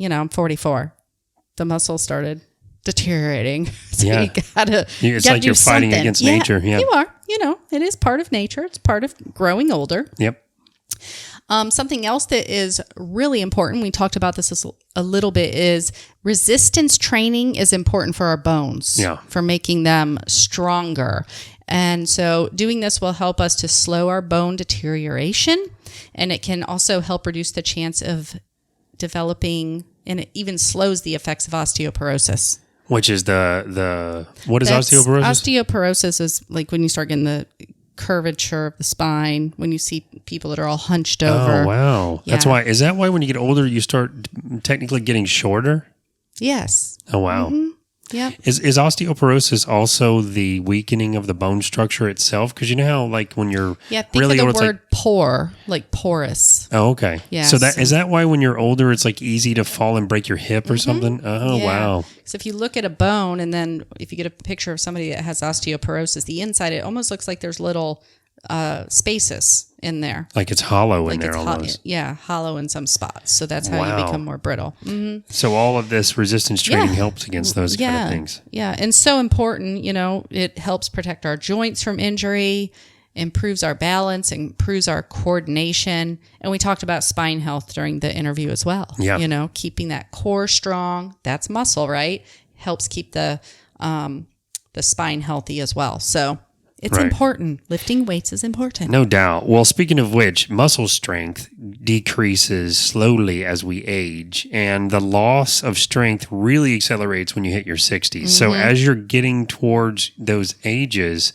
I'm 44. The muscle started deteriorating. So Yeah. you gotta It's like you're fighting against nature. Yeah. You are. It is part of nature. It's part of growing older. Yep. Something else that is really important, we talked about this a little bit, is resistance training is important for our bones, for making them stronger. And so doing this will help us to slow our bone deterioration, and it can also help reduce the chance of developing, and it even slows the effects of osteoporosis. Which is what is osteoporosis? Osteoporosis is like when you start getting the curvature of the spine, when you see people that are all hunched over. Oh, wow. Yeah. Is that why when you get older, you start technically getting shorter? Yes. Oh, wow. Mm-hmm. Yep. Is osteoporosis also the weakening of the bone structure itself? Because you know how, like, when you're think really of old, the word it's like, pore, like porous. oh, okay. Yeah, So is that why when you're older, it's like easy to fall and break your hip or something? Oh, wow. So if you look at a bone, and then if you get a picture of somebody that has osteoporosis, the inside, it almost looks like there's little spaces in there. Like it's hollow in Like there it's almost. hollow in some spots. So that's how you become more brittle. Mm-hmm. So all of this resistance training helps against those kind of things. Yeah. And so important, it helps protect our joints from injury, improves our balance, improves our coordination. And we talked about spine health during the interview as well. Yeah. Keeping that core strong, that's muscle, right? Helps keep the spine healthy as well. So it's important. Lifting weights is important. No doubt. Well, speaking of which, muscle strength decreases slowly as we age, and the loss of strength really accelerates when you hit your 60s. Mm-hmm. So as you're getting towards those ages,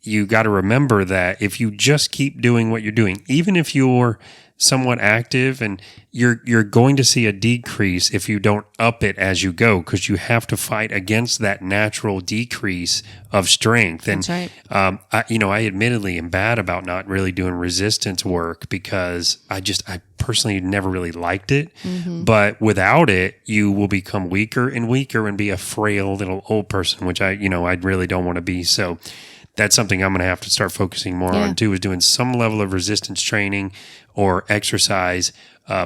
you got to remember that if you just keep doing what you're doing, even if you're somewhat active, and you're going to see a decrease if you don't up it as you go, because you have to fight against that natural decrease of strength. And that's right. I admittedly am bad about not really doing resistance work because I personally never really liked it. Mm-hmm. But without it, you will become weaker and weaker and be a frail little old person, which I really don't want to be. So that's something I'm going to have to start focusing more on too, is doing some level of resistance training or exercise.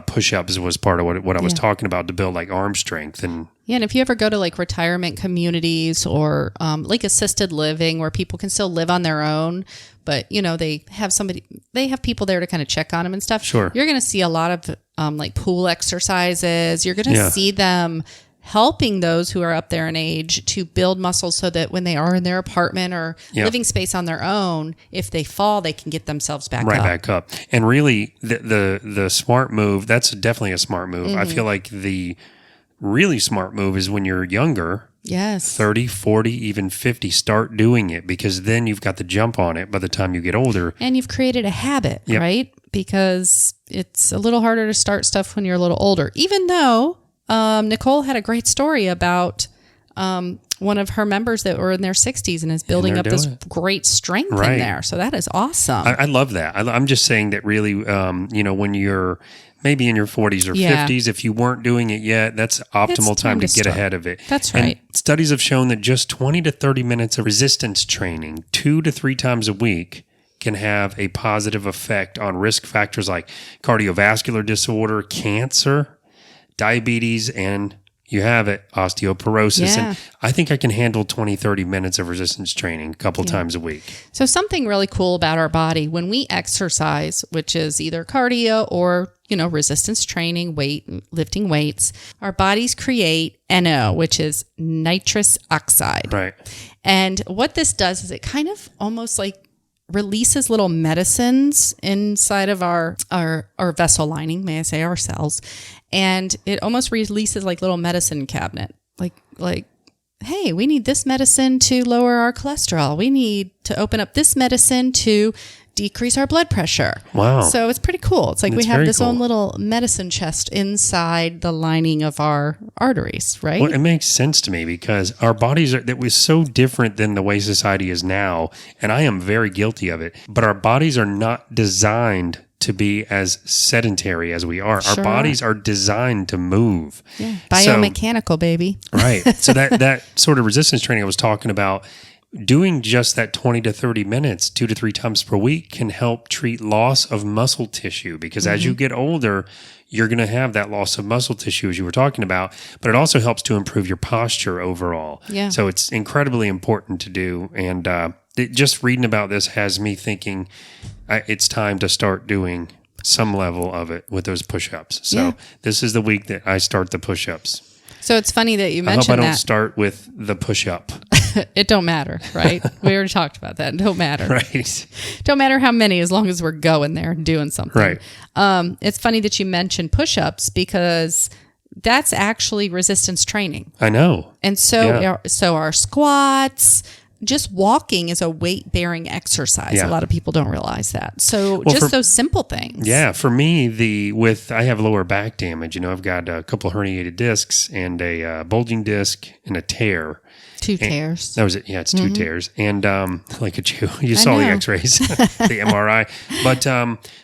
Push-ups was part of what I was talking about to build like arm strength. And if you ever go to like retirement communities or like assisted living where people can still live on their own, but they have people there to kind of check on them and stuff. Sure. You're going to see a lot of like pool exercises. You're going to see them helping those who are up there in age to build muscles so that when they are in their apartment or living space on their own, if they fall, they can get themselves back up. And really, the smart move, that's definitely a smart move. Mm-hmm. I feel like the really smart move is when you're younger. Yes. 30, 40, even 50, start doing it, because then you've got the jump on it by the time you get older. And you've created a habit, right? Because it's a little harder to start stuff when you're a little older, even though Nicole had a great story about one of her members that were in their 60s and is building up this great strength in there. So that is awesome. I love that. I'm just saying that really, when you're maybe in your 40s or 50s, if you weren't doing it yet, that's optimal time to get ahead of it. That's right. And studies have shown that just 20 to 30 minutes of resistance training 2 to 3 times a week can have a positive effect on risk factors like cardiovascular disorder, cancer, diabetes, and you have it, osteoporosis. Yeah. And I think I can handle 20, 30 minutes of resistance training a couple times a week. So something really cool about our body when we exercise, which is either cardio or, resistance training, lifting weights, our bodies create NO, which is nitrous oxide. Right. And what this does is it kind of almost like releases little medicines inside of our vessel lining, may I say, our cells. And it almost releases like little medicine cabinet, like, hey, we need this medicine to lower our cholesterol. We need to open up this medicine to decrease our blood pressure. Wow. So it's pretty cool. It's like That's we have very this cool. own little medicine chest inside the lining of our arteries, right? Well, it makes sense to me because our bodies that was so different than the way society is now, and I am very guilty of it, but our bodies are not designed to be as sedentary as we are. Sure our bodies are designed to move. Yeah. Biomechanical, baby. Right. So that sort of resistance training I was talking about, doing just that 20 to 30 minutes, 2 to 3 times per week can help treat loss of muscle tissue because as you get older, you're going to have that loss of muscle tissue as you were talking about, but it also helps to improve your posture overall. Yeah. So it's incredibly important to do. And just reading about this has me thinking it's time to start doing some level of it with those push-ups. So this is the week that I start the push-ups. So it's funny that you I mentioned hope I don't that. start with the push-up. It don't matter, right? We already talked about that. It don't matter. Right. Don't matter how many, as long as we're going there and doing something. Right. It's funny that you mentioned push-ups because that's actually resistance training. I know. And so our squats, just walking is a weight-bearing exercise. Yeah. A lot of people don't realize that. So Well, just those simple things. Yeah, for me, I have lower back damage. I've got a couple herniated discs and a bulging disc and a tear. 2 tears. That was it. Yeah, it's 2 tears. And like a Jew, you saw the x-rays, the MRI. But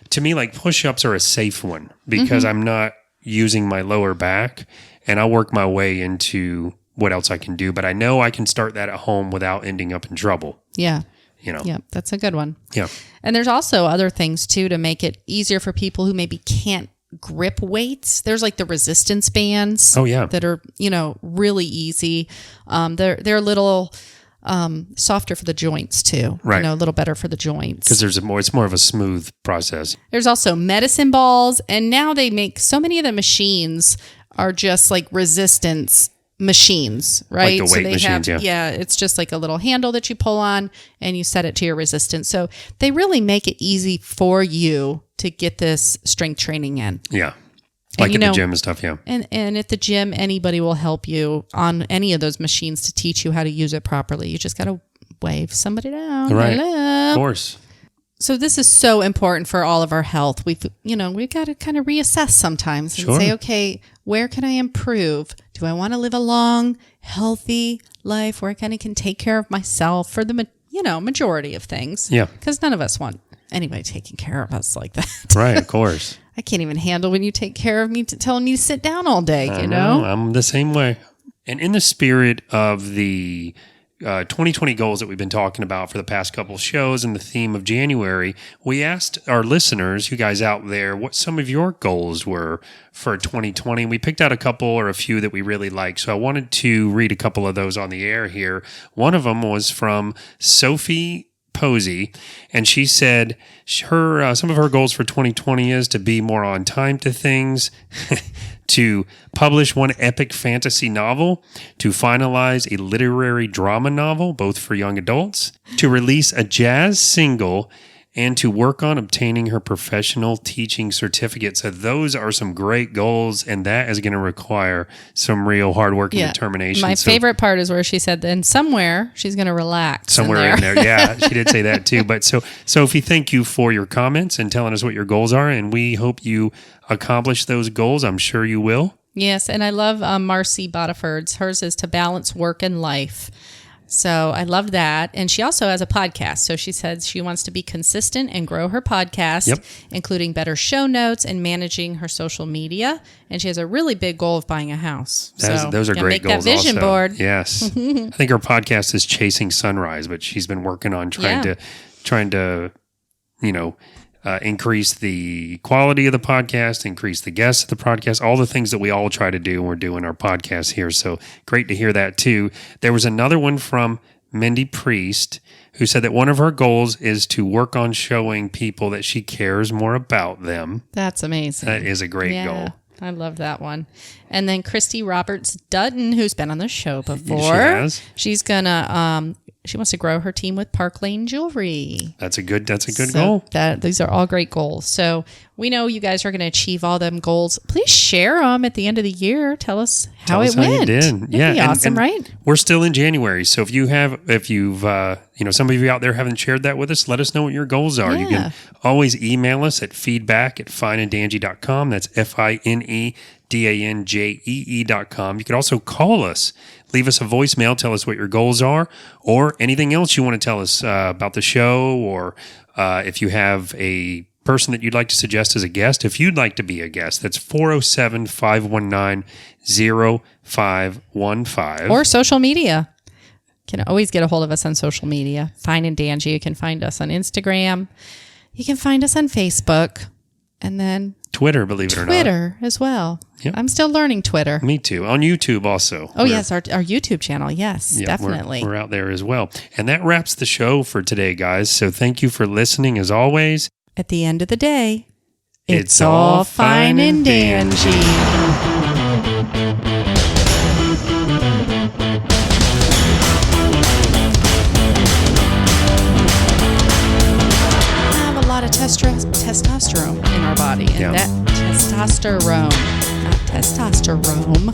to me, like push-ups are a safe one because I'm not using my lower back and I'll work my way into what else I can do. But I know I can start that at home without ending up in trouble. Yeah. Yeah, that's a good one. Yeah. And there's also other things too to make it easier for people who maybe can't grip weights. There's like the resistance bands. Oh, yeah. That are, really easy. They're a little softer for the joints too. Right. A little better for the joints. Because it's more of a smooth process. There's also medicine balls, and now they make so many of the machines are just like resistance machines, right? Like the weight machines, yeah. It's just like a little handle that you pull on and you set it to your resistance. So they really make it easy for you to get this strength training in. Yeah. Like at the gym and stuff, yeah. And at the gym, anybody will help you on any of those machines to teach you how to use it properly. You just got to wave somebody down. Right. Hello. Of course. So this is so important for all of our health. We've got to kind of reassess sometimes and say, okay, where can I improve? Do I want to live a long, healthy life where I kind of can take care of myself for the, majority of things? Yeah. Because none of us want anybody taking care of us like that. Right, of course. I can't even handle when you take care of me telling me to sit down all day, I know. I'm the same way. And in the spirit of the 2020 goals that we've been talking about for the past couple shows and the theme of January, we asked our listeners, you guys out there, what some of your goals were for 2020. We picked out a couple or a few that we really liked. So I wanted to read a couple of those on the air here. One of them was from Sophie Posey, and she said some of her goals for 2020 is to be more on time to things, to publish one epic fantasy novel, to finalize a literary drama novel, both for young adults, to release a jazz single, and to work on obtaining her professional teaching certificate. So those are some great goals, and that is going to require some real hard work and determination. My favorite part is where she said, then somewhere she's going to relax. Somewhere in there. Yeah, she did say that too. But so Sophie, thank you for your comments and telling us what your goals are, and we hope you accomplish those goals. I'm sure you will. Yes, and I love Marcy Bodiford's. Hers is to balance work and life. So I love that. And she also has a podcast. So she says she wants to be consistent and grow her podcast, including better show notes and managing her social media. And she has a really big goal of buying a house. Those are great goals. Make that vision board. Yes. I think her podcast is Chasing Sunrise, but she's been working on trying to, increase the quality of the podcast, increase the guests of the podcast, all the things that we all try to do when we're doing our podcast here. So great to hear that too. There was another one from Mindy Priest, who said that one of her goals is to work on showing people that she cares more about them. That's amazing. That is a great goal. I love that one. And then Christy Roberts Dutton, who's been on the show before. She has. She's gonna she wants to grow her team with Park Lane Jewelry. That's a good goal. These are all great goals. So we know you guys are going to achieve all them goals. Please share them at the end of the year. Tell us how it went. You did. That'd be awesome, right? We're still in January, so if you've some of you out there haven't shared that with us, let us know what your goals are. Yeah. You can always email us at feedback@fineanddangie.com. That's FINEDANJEE.com. You could also call us. Leave us a voicemail. Tell us what your goals are or anything else you want to tell us about the show, or if you have a person that you'd like to suggest as a guest. If you'd like to be a guest, that's 407-519-0515. Or social media. You can always get a hold of us on social media. Fine and Dangie. You can find us on Instagram. You can find us on Facebook. And then Twitter, believe it or not. Twitter as well. Yep. I'm still learning Twitter. Me too. On YouTube also. Oh, yes. Our YouTube channel. Yes, definitely. We're out there as well. And that wraps the show for today, guys. So thank you for listening as always. At the end of the day, it's all fine and dandy. Testosterone in our body, and that testosterone, not testosterone,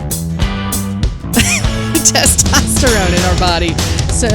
testosterone in our body. So